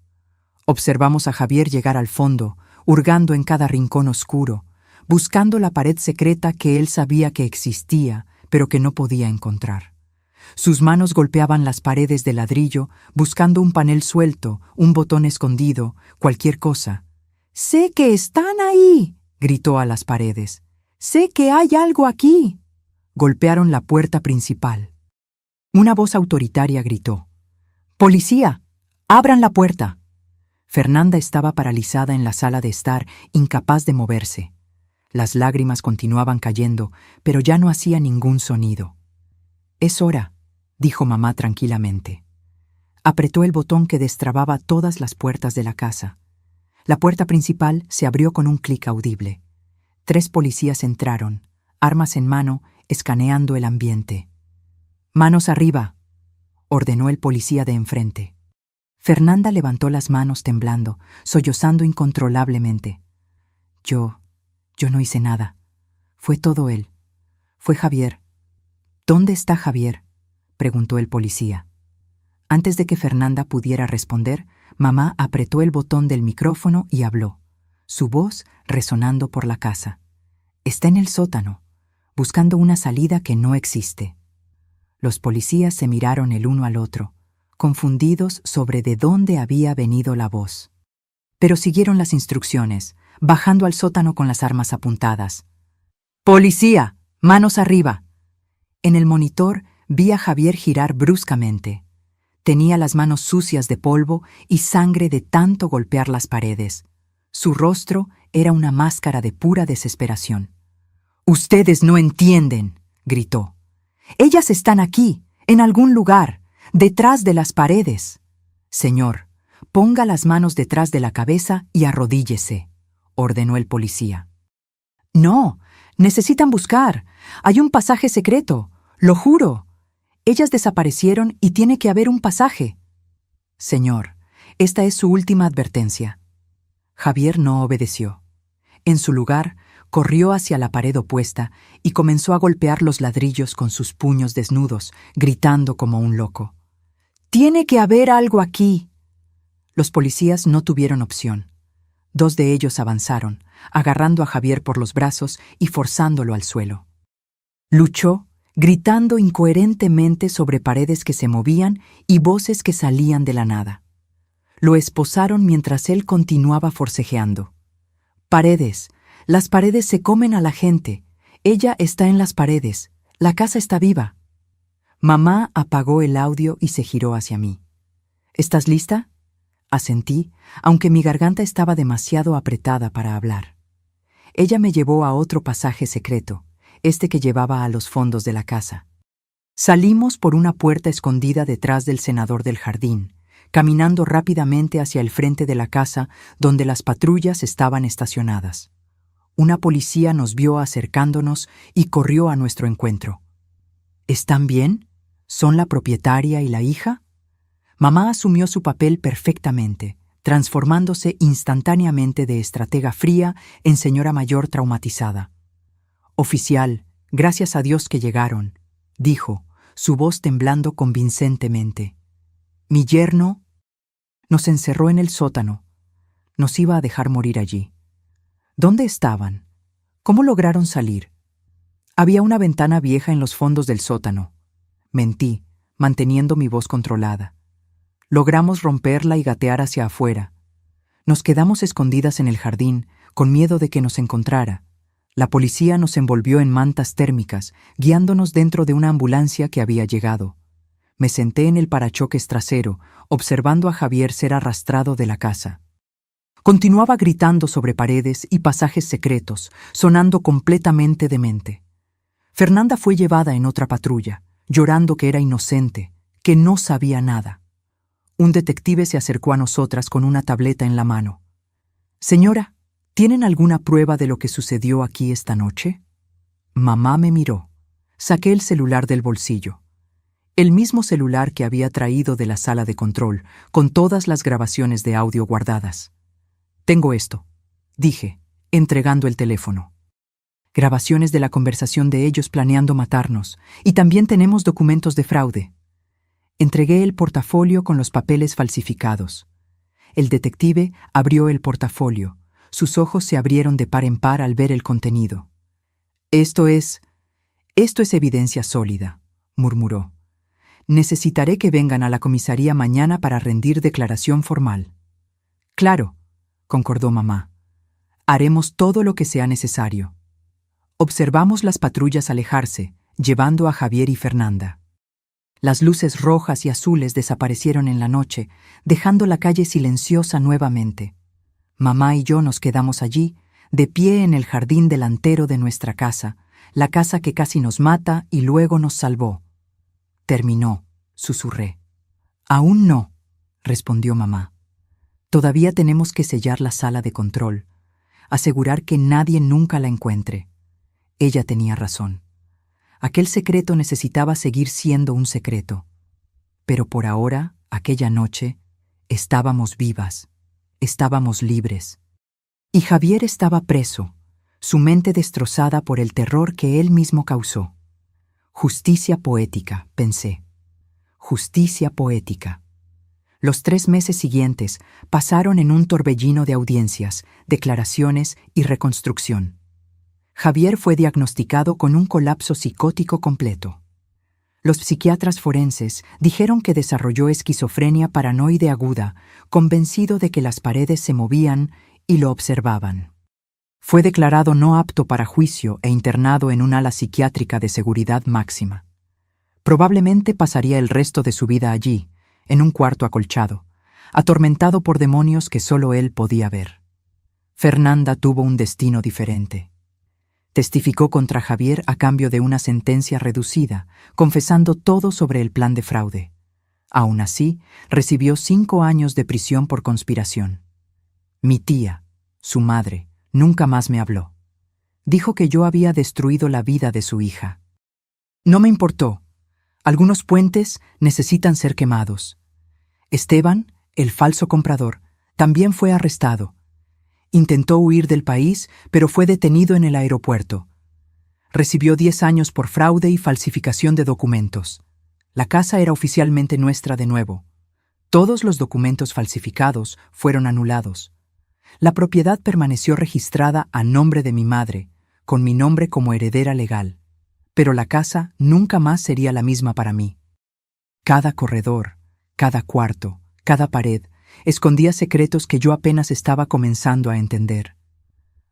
Observamos a Javier llegar al fondo, hurgando en cada rincón oscuro, buscando la pared secreta que él sabía que existía, pero que no podía encontrar. Sus manos golpeaban las paredes de ladrillo, buscando un panel suelto, un botón escondido, cualquier cosa. «¡Sé que están ahí!», gritó a las paredes. «¡Sé que hay algo aquí!». Golpearon la puerta principal. Una voz autoritaria gritó: «¡Policía! ¡Abran la puerta!». Fernanda estaba paralizada en la sala de estar, incapaz de moverse. Las lágrimas continuaban cayendo, pero ya no hacía ningún sonido. «Es hora», dijo mamá tranquilamente. Apretó el botón que destrababa todas las puertas de la casa. La puerta principal se abrió con un clic audible. 3 policías entraron, armas en mano, escaneando el ambiente. «Manos arriba», ordenó el policía de enfrente. Fernanda levantó las manos temblando, sollozando incontrolablemente. Yo no hice nada. Fue todo él. Fue Javier. «¿Dónde está Javier?», preguntó el policía. Antes de que Fernanda pudiera responder, mamá apretó el botón del micrófono y habló, su voz resonando por la casa. «Está en el sótano, buscando una salida que no existe». Los policías se miraron el uno al otro, confundidos sobre de dónde había venido la voz. Pero siguieron las instrucciones, bajando al sótano con las armas apuntadas. «¡Policía! ¡Manos arriba!». En el monitor vi a Javier girar bruscamente. Tenía las manos sucias de polvo y sangre de tanto golpear las paredes. Su rostro era una máscara de pura desesperación. «¡Ustedes no entienden!», gritó. «Ellas están aquí, en algún lugar, detrás de las paredes». «Señor, ponga las manos detrás de la cabeza y arrodíllese», ordenó el policía. «No, necesitan buscar. Hay un pasaje secreto, lo juro. Ellas desaparecieron y tiene que haber un pasaje». «Señor, esta es su última advertencia». Javier no obedeció. En su lugar, corrió hacia la pared opuesta y comenzó a golpear los ladrillos con sus puños desnudos, gritando como un loco. «¡Tiene que haber algo aquí!». Los policías no tuvieron opción. 2 de ellos avanzaron, agarrando a Javier por los brazos y forzándolo al suelo. Luchó, gritando incoherentemente sobre paredes que se movían y voces que salían de la nada. Lo esposaron mientras él continuaba forcejeando. «Paredes, las paredes se comen a la gente. Ella está en las paredes. La casa está viva». Mamá apagó el audio y se giró hacia mí. «¿Estás lista?». Asentí, aunque mi garganta estaba demasiado apretada para hablar. Ella me llevó a otro pasaje secreto, que llevaba a los fondos de la casa. Salimos por una puerta escondida detrás del cenador del jardín, caminando rápidamente hacia el frente de la casa donde las patrullas estaban estacionadas. Una policía nos vio acercándonos y corrió a nuestro encuentro. «¿Están bien? ¿Son la propietaria y la hija?». Mamá asumió su papel perfectamente, transformándose instantáneamente de estratega fría en señora mayor traumatizada. «Oficial, gracias a Dios que llegaron», dijo, su voz temblando convincentemente. «Mi yerno…». Nos encerró en el sótano. Nos iba a dejar morir allí. ¿Dónde estaban? ¿Cómo lograron salir? Había una ventana vieja en los fondos del sótano. Mentí, manteniendo mi voz controlada. Logramos romperla y gatear hacia afuera. Nos quedamos escondidas en el jardín, con miedo de que nos encontrara. La policía nos envolvió en mantas térmicas, guiándonos dentro de una ambulancia que había llegado. Me senté en el parachoques trasero, observando a Javier ser arrastrado de la casa. Continuaba gritando sobre paredes y pasajes secretos, sonando completamente demente. Fernanda fue llevada en otra patrulla, llorando que era inocente, que no sabía nada. Un detective se acercó a nosotras con una tableta en la mano. «Señora, ¿tienen alguna prueba de lo que sucedió aquí esta noche?». Mamá me miró. Saqué el celular del bolsillo. El mismo celular que había traído de la sala de control, con todas las grabaciones de audio guardadas. «Tengo esto», dije, entregando el teléfono. «Grabaciones de la conversación de ellos planeando matarnos, y también tenemos documentos de fraude». Entregué el portafolio con los papeles falsificados. El detective abrió el portafolio. Sus ojos se abrieron de par en par al ver el contenido. Esto es evidencia sólida, murmuró. Necesitaré que vengan a la comisaría mañana para rendir declaración formal. Claro, concordó mamá. Haremos todo lo que sea necesario. Observamos las patrullas alejarse, llevando a Javier y Fernanda. Las luces rojas y azules desaparecieron en la noche, dejando la calle silenciosa nuevamente. Mamá y yo nos quedamos allí, de pie en el jardín delantero de nuestra casa, la casa que casi nos mata y luego nos salvó. Terminó, susurré. Aún no, respondió mamá. Todavía tenemos que sellar la sala de control, asegurar que nadie nunca la encuentre. Ella tenía razón. Aquel secreto necesitaba seguir siendo un secreto. Pero por ahora, aquella noche, estábamos vivas, estábamos libres. Y Javier estaba preso, su mente destrozada por el terror que él mismo causó. Justicia poética, pensé. Justicia poética. Los 3 meses siguientes pasaron en un torbellino de audiencias, declaraciones y reconstrucción. Javier fue diagnosticado con un colapso psicótico completo. Los psiquiatras forenses dijeron que desarrolló esquizofrenia paranoide aguda, convencido de que las paredes se movían y lo observaban. Fue declarado no apto para juicio e internado en un ala psiquiátrica de seguridad máxima. Probablemente pasaría el resto de su vida allí, en un cuarto acolchado, atormentado por demonios que solo él podía ver. Fernanda tuvo un destino diferente. Testificó contra Javier a cambio de una sentencia reducida, confesando todo sobre el plan de fraude. Aún así, recibió 5 años de prisión por conspiración. Mi tía, su madre, nunca más me habló. Dijo que yo había destruido la vida de su hija. No me importó. Algunos puentes necesitan ser quemados. Esteban, el falso comprador, también fue arrestado. Intentó huir del país, pero fue detenido en el aeropuerto. Recibió 10 años por fraude y falsificación de documentos. La casa era oficialmente nuestra de nuevo. Todos los documentos falsificados fueron anulados. La propiedad permaneció registrada a nombre de mi madre, con mi nombre como heredera legal. Pero la casa nunca más sería la misma para mí. Cada corredor, cada cuarto, cada pared, escondía secretos que yo apenas estaba comenzando a entender.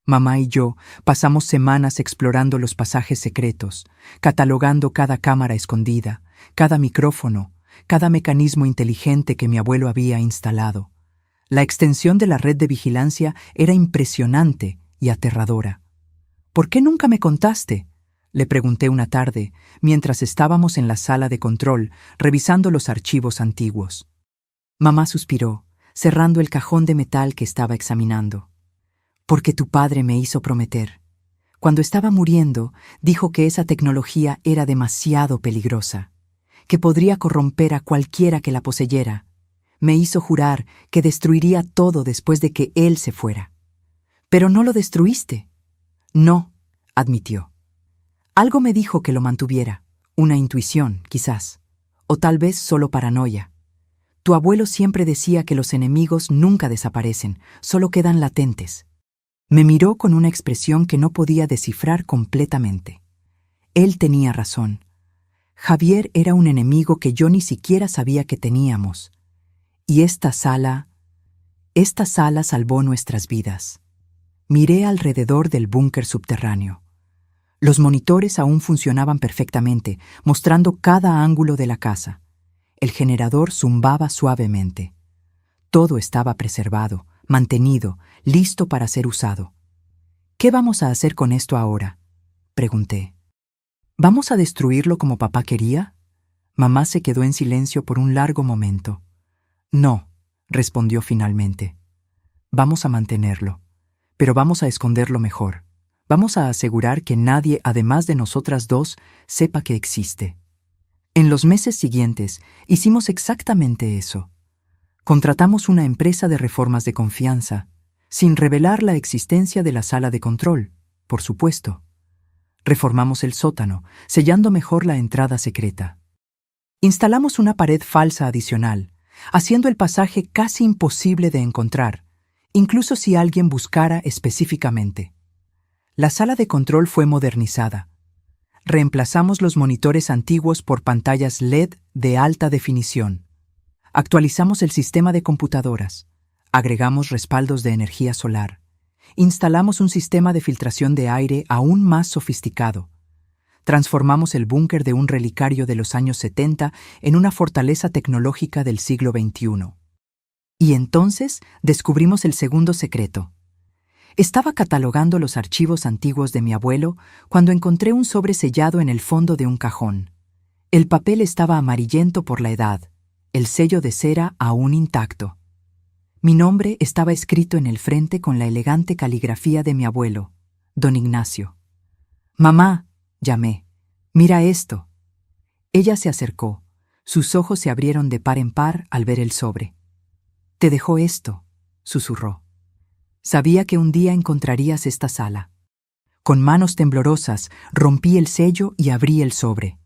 Mamá y yo pasamos semanas explorando los pasajes secretos, catalogando cada cámara escondida, cada micrófono, cada mecanismo inteligente que mi abuelo había instalado. La extensión de la red de vigilancia era impresionante y aterradora. ¿Por qué nunca me contaste?, le pregunté una tarde, mientras estábamos en la sala de control, revisando los archivos antiguos. Mamá suspiró, cerrando el cajón de metal que estaba examinando. Porque tu padre me hizo prometer. Cuando estaba muriendo, dijo que esa tecnología era demasiado peligrosa, que podría corromper a cualquiera que la poseyera. Me hizo jurar que destruiría todo después de que él se fuera. Pero no lo destruiste. No, admitió. Algo me dijo que lo mantuviera, una intuición, quizás, o tal vez solo paranoia. Tu abuelo siempre decía que los enemigos nunca desaparecen, solo quedan latentes. Me miró con una expresión que no podía descifrar completamente. Él tenía razón. Javier era un enemigo que yo ni siquiera sabía que teníamos. Y esta sala salvó nuestras vidas. Miré alrededor del búnker subterráneo. Los monitores aún funcionaban perfectamente, mostrando cada ángulo de la casa. El generador zumbaba suavemente. Todo estaba preservado, mantenido, listo para ser usado. ¿Qué vamos a hacer con esto ahora?, pregunté. ¿Vamos a destruirlo como papá quería? Mamá se quedó en silencio por un largo momento. No, respondió finalmente. Vamos a mantenerlo, pero vamos a esconderlo mejor. Vamos a asegurar que nadie, además de nosotras dos, sepa que existe. En los meses siguientes, hicimos exactamente eso. Contratamos una empresa de reformas de confianza, sin revelar la existencia de la sala de control, por supuesto. Reformamos el sótano, sellando mejor la entrada secreta. Instalamos una pared falsa adicional, haciendo el pasaje casi imposible de encontrar, incluso si alguien buscara específicamente. La sala de control fue modernizada. Reemplazamos los monitores antiguos por pantallas LED de alta definición. Actualizamos el sistema de computadoras. Agregamos respaldos de energía solar. Instalamos un sistema de filtración de aire aún más sofisticado. Transformamos el búnker de un relicario de los años 70 en una fortaleza tecnológica del siglo XXI. Y entonces descubrimos el segundo secreto. Estaba catalogando los archivos antiguos de mi abuelo cuando encontré un sobre sellado en el fondo de un cajón. El papel estaba amarillento por la edad, el sello de cera aún intacto. Mi nombre estaba escrito en el frente con la elegante caligrafía de mi abuelo, don Ignacio. «Mamá», llamé, «mira esto». Ella se acercó. Sus ojos se abrieron de par en par al ver el sobre. «Te dejó esto», susurró. «Sabía que un día encontrarías esta sala». Con manos temblorosas rompí el sello y abrí el sobre.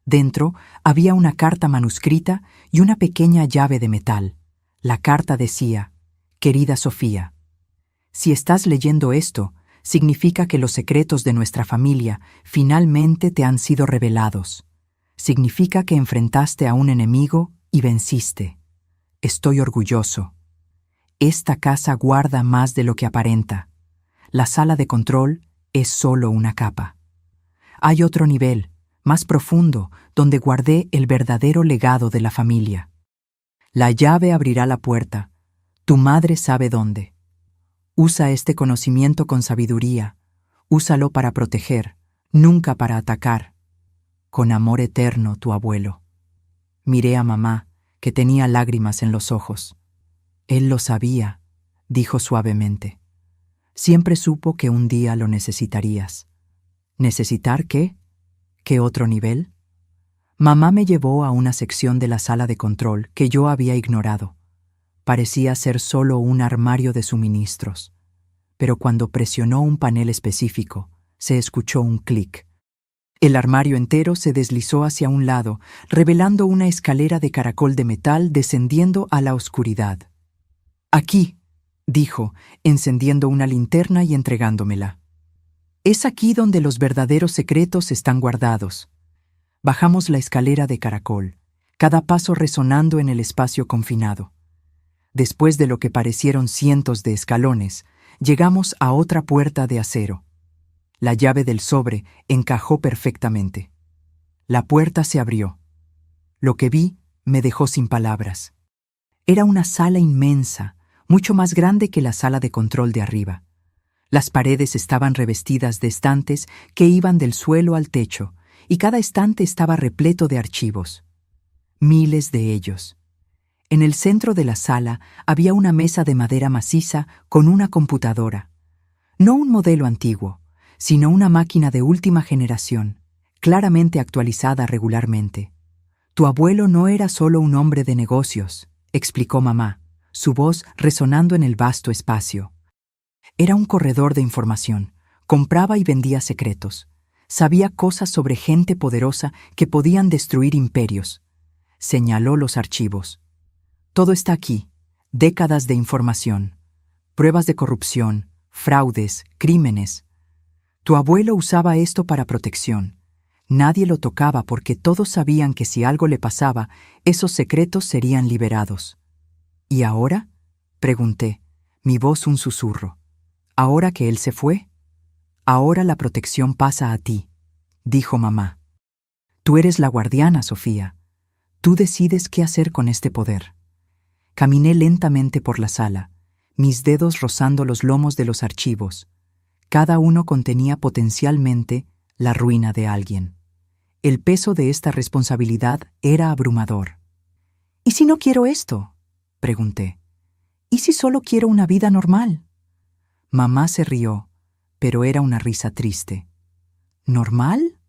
Dentro había una carta manuscrita y una pequeña llave de metal. La carta decía: «Querida Sofía, si estás leyendo esto, significa que los secretos de nuestra familia finalmente te han sido revelados. Significa que enfrentaste a un enemigo y venciste. Estoy orgulloso. Esta casa guarda más de lo que aparenta. La sala de control es solo una capa. Hay otro nivel, más profundo, donde guardé el verdadero legado de la familia. La llave abrirá la puerta. Tu madre sabe dónde. Usa este conocimiento con sabiduría. Úsalo para proteger, nunca para atacar. Con amor eterno, tu abuelo». Miré a mamá, que tenía lágrimas en los ojos. «Él lo sabía», dijo suavemente. «Siempre supo que un día lo necesitarías». ¿Necesitar qué? ¿Qué otro nivel? Mamá me llevó a una sección de la sala de control que yo había ignorado. Parecía ser solo un armario de suministros. Pero cuando presionó un panel específico, se escuchó un clic. El armario entero se deslizó hacia un lado, revelando una escalera de caracol de metal descendiendo a la oscuridad. «Aquí», dijo, encendiendo una linterna y entregándomela. «Es aquí donde los verdaderos secretos están guardados». Bajamos la escalera de caracol, cada paso resonando en el espacio confinado. Después de lo que parecieron cientos de escalones, llegamos a otra puerta de acero. La llave del sobre encajó perfectamente. La puerta se abrió. Lo que vi me dejó sin palabras. Era una sala inmensa, mucho más grande que la sala de control de arriba. Las paredes estaban revestidas de estantes que iban del suelo al techo, y cada estante estaba repleto de archivos. Miles de ellos. En el centro de la sala había una mesa de madera maciza con una computadora. No un modelo antiguo, sino una máquina de última generación, claramente actualizada regularmente. «Tu abuelo no era solo un hombre de negocios», explicó mamá, su voz resonando en el vasto espacio. «Era un corredor de información, compraba y vendía secretos. Sabía cosas sobre gente poderosa que podían destruir imperios». Señaló los archivos. «Todo está aquí, décadas de información, pruebas de corrupción, fraudes, crímenes. Tu abuelo usaba esto para protección. Nadie lo tocaba porque todos sabían que si algo le pasaba, esos secretos serían liberados». «¿Y ahora?», pregunté, mi voz un susurro. «¿Ahora que él se fue? Ahora la protección pasa a ti», dijo mamá. «Tú eres la guardiana, Sofía. Tú decides qué hacer con este poder». Caminé lentamente por la sala, mis dedos rozando los lomos de los archivos. Cada uno contenía potencialmente la ruina de alguien. El peso de esta responsabilidad era abrumador. «¿Y si no quiero esto?», pregunté. «¿Y si solo quiero una vida normal?». Mamá se rió, pero era una risa triste. «¿Normal?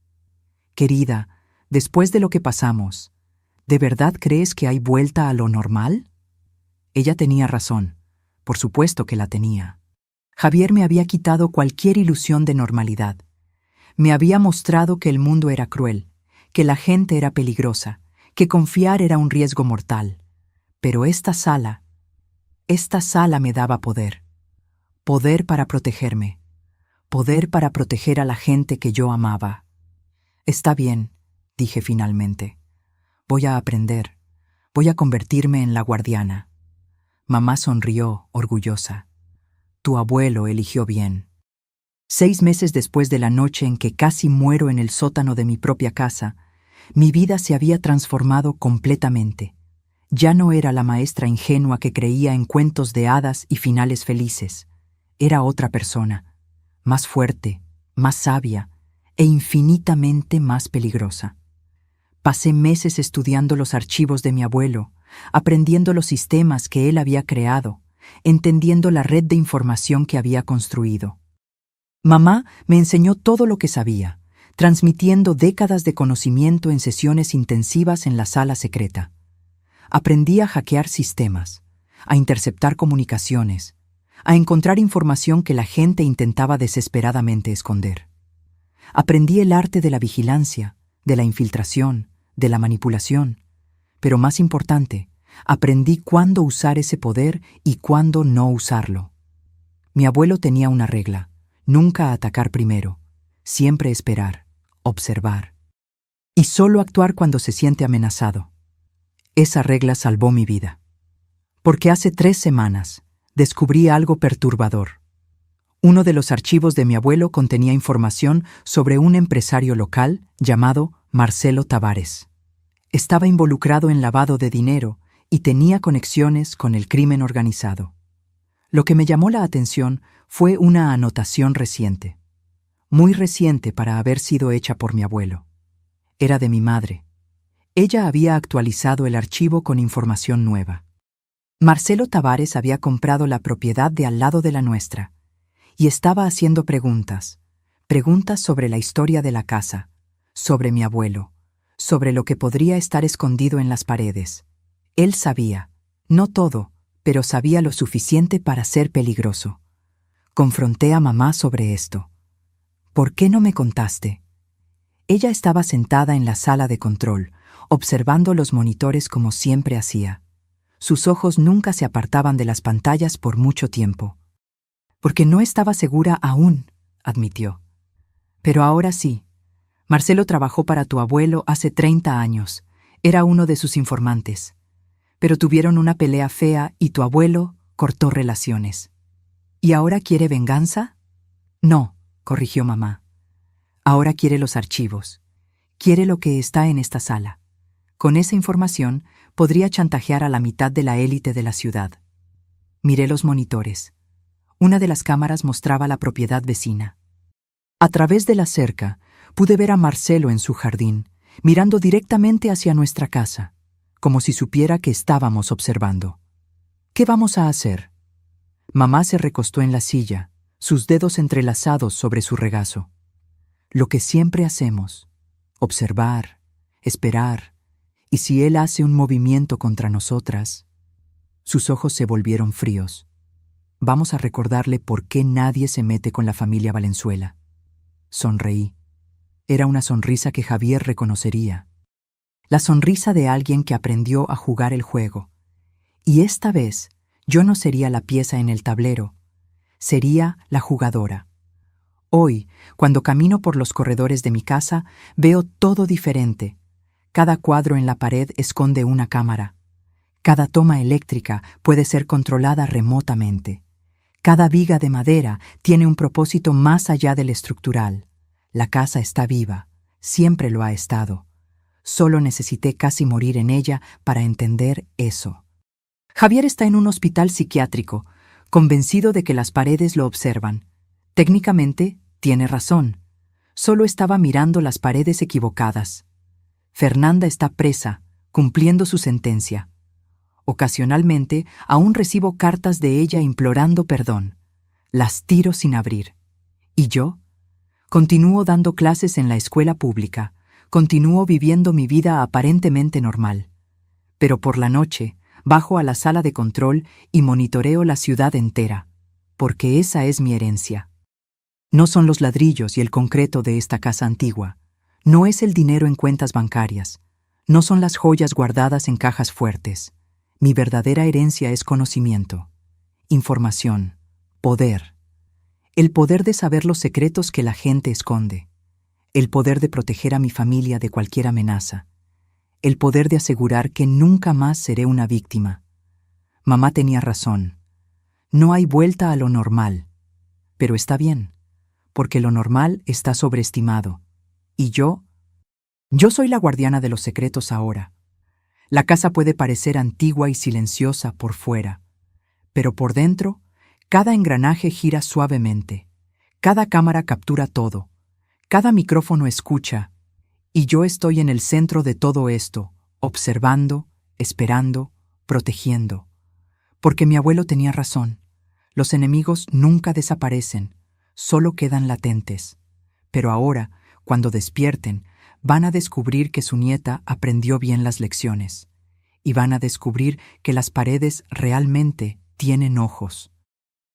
Querida, después de lo que pasamos, ¿de verdad crees que hay vuelta a lo normal?». Ella tenía razón. Por supuesto que la tenía. Javier me había quitado cualquier ilusión de normalidad. Me había mostrado que el mundo era cruel, que la gente era peligrosa, que confiar era un riesgo mortal. Pero esta sala me daba poder. Poder para protegerme. Poder para proteger a la gente que yo amaba. Está bien, dije finalmente. Voy a aprender. Voy a convertirme en la guardiana. Mamá sonrió, orgullosa. Tu abuelo eligió bien. 6 meses después de la noche en que casi muero en el sótano de mi propia casa, mi vida se había transformado completamente. Ya no era la maestra ingenua que creía en cuentos de hadas y finales felices. Era otra persona, más fuerte, más sabia e infinitamente más peligrosa. Pasé meses estudiando los archivos de mi abuelo, aprendiendo los sistemas que él había creado, entendiendo la red de información que había construido. Mamá me enseñó todo lo que sabía, transmitiendo décadas de conocimiento en sesiones intensivas en la sala secreta. Aprendí a hackear sistemas, a interceptar comunicaciones, a encontrar información que la gente intentaba desesperadamente esconder. Aprendí el arte de la vigilancia, de la infiltración, de la manipulación, pero más importante, aprendí cuándo usar ese poder y cuándo no usarlo. Mi abuelo tenía una regla: nunca atacar primero, siempre esperar, observar, y solo actuar cuando se siente amenazado. Esa regla salvó mi vida. Porque hace 3 semanas descubrí algo perturbador. Uno de los archivos de mi abuelo contenía información sobre un empresario local llamado Marcelo Tavares. Estaba involucrado en lavado de dinero y tenía conexiones con el crimen organizado. Lo que me llamó la atención fue una anotación reciente, muy reciente para haber sido hecha por mi abuelo. Era de mi madre. Ella había actualizado el archivo con información nueva. Marcelo Tavares había comprado la propiedad de al lado de la nuestra y estaba haciendo preguntas sobre la historia de la casa, sobre mi abuelo, sobre lo que podría estar escondido en las paredes. Él sabía, no todo, pero sabía lo suficiente para ser peligroso. Confronté a mamá sobre esto. ¿Por qué no me contaste? Ella estaba sentada en la sala de control, observando los monitores como siempre hacía. Sus ojos nunca se apartaban de las pantallas por mucho tiempo. Porque no estaba segura aún, admitió. Pero ahora sí. Marcelo trabajó para tu abuelo hace 30 años. Era uno de sus informantes. Pero tuvieron una pelea fea y tu abuelo cortó relaciones. ¿Y ahora quiere venganza? No, corrigió mamá. Ahora quiere los archivos. Quiere lo que está en esta sala. Con esa información podría chantajear a la mitad de la élite de la ciudad. Miré los monitores. Una de las cámaras mostraba la propiedad vecina. A través de la cerca pude ver a Marcelo en su jardín, mirando directamente hacia nuestra casa, como si supiera que estábamos observando. ¿Qué vamos a hacer? Mamá se recostó en la silla, sus dedos entrelazados sobre su regazo. Lo que siempre hacemos: observar, esperar, y si él hace un movimiento contra nosotras. Sus ojos se volvieron fríos. Vamos a recordarle por qué nadie se mete con la familia Valenzuela. Sonreí. Era una sonrisa que Javier reconocería. La sonrisa de alguien que aprendió a jugar el juego. Y esta vez yo no sería la pieza en el tablero, sería la jugadora. Hoy, cuando camino por los corredores de mi casa, veo todo diferente. Cada cuadro en la pared esconde una cámara. Cada toma eléctrica puede ser controlada remotamente. Cada viga de madera tiene un propósito más allá del estructural. La casa está viva, siempre lo ha estado. Solo necesité casi morir en ella para entender eso. Javier está en un hospital psiquiátrico, convencido de que las paredes lo observan. Técnicamente, tiene razón. Solo estaba mirando las paredes equivocadas. Fernanda está presa, cumpliendo su sentencia. Ocasionalmente, aún recibo cartas de ella implorando perdón. Las tiro sin abrir. ¿Y yo? Continúo dando clases en la escuela pública. Continúo viviendo mi vida aparentemente normal. Pero por la noche, bajo a la sala de control y monitoreo la ciudad entera, porque esa es mi herencia. No son los ladrillos y el concreto de esta casa antigua. No es el dinero en cuentas bancarias. No son las joyas guardadas en cajas fuertes. Mi verdadera herencia es conocimiento, información, poder. El poder de saber los secretos que la gente esconde. El poder de proteger a mi familia de cualquier amenaza. El poder de asegurar que nunca más seré una víctima. Mamá tenía razón. No hay vuelta a lo normal. Pero está bien, porque lo normal está sobreestimado. Y yo soy la guardiana de los secretos ahora. La casa puede parecer antigua y silenciosa por fuera, pero por dentro, cada engranaje gira suavemente, cada cámara captura todo, cada micrófono escucha, y yo estoy en el centro de todo esto, observando, esperando, protegiendo. Porque mi abuelo tenía razón. Los enemigos nunca desaparecen, solo quedan latentes. Pero ahora, cuando despierten, van a descubrir que su nieta aprendió bien las lecciones. Y van a descubrir que las paredes realmente tienen ojos.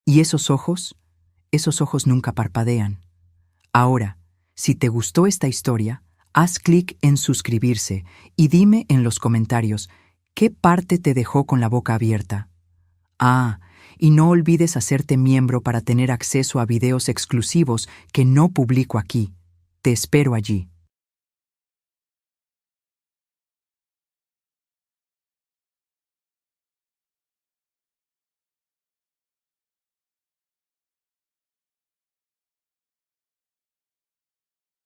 Y esos ojos nunca parpadean. Ahora, si te gustó esta historia, haz clic en suscribirse y dime en los comentarios qué parte te dejó con la boca abierta. Y no olvides hacerte miembro para tener acceso a videos exclusivos que no publico aquí. Te espero allí.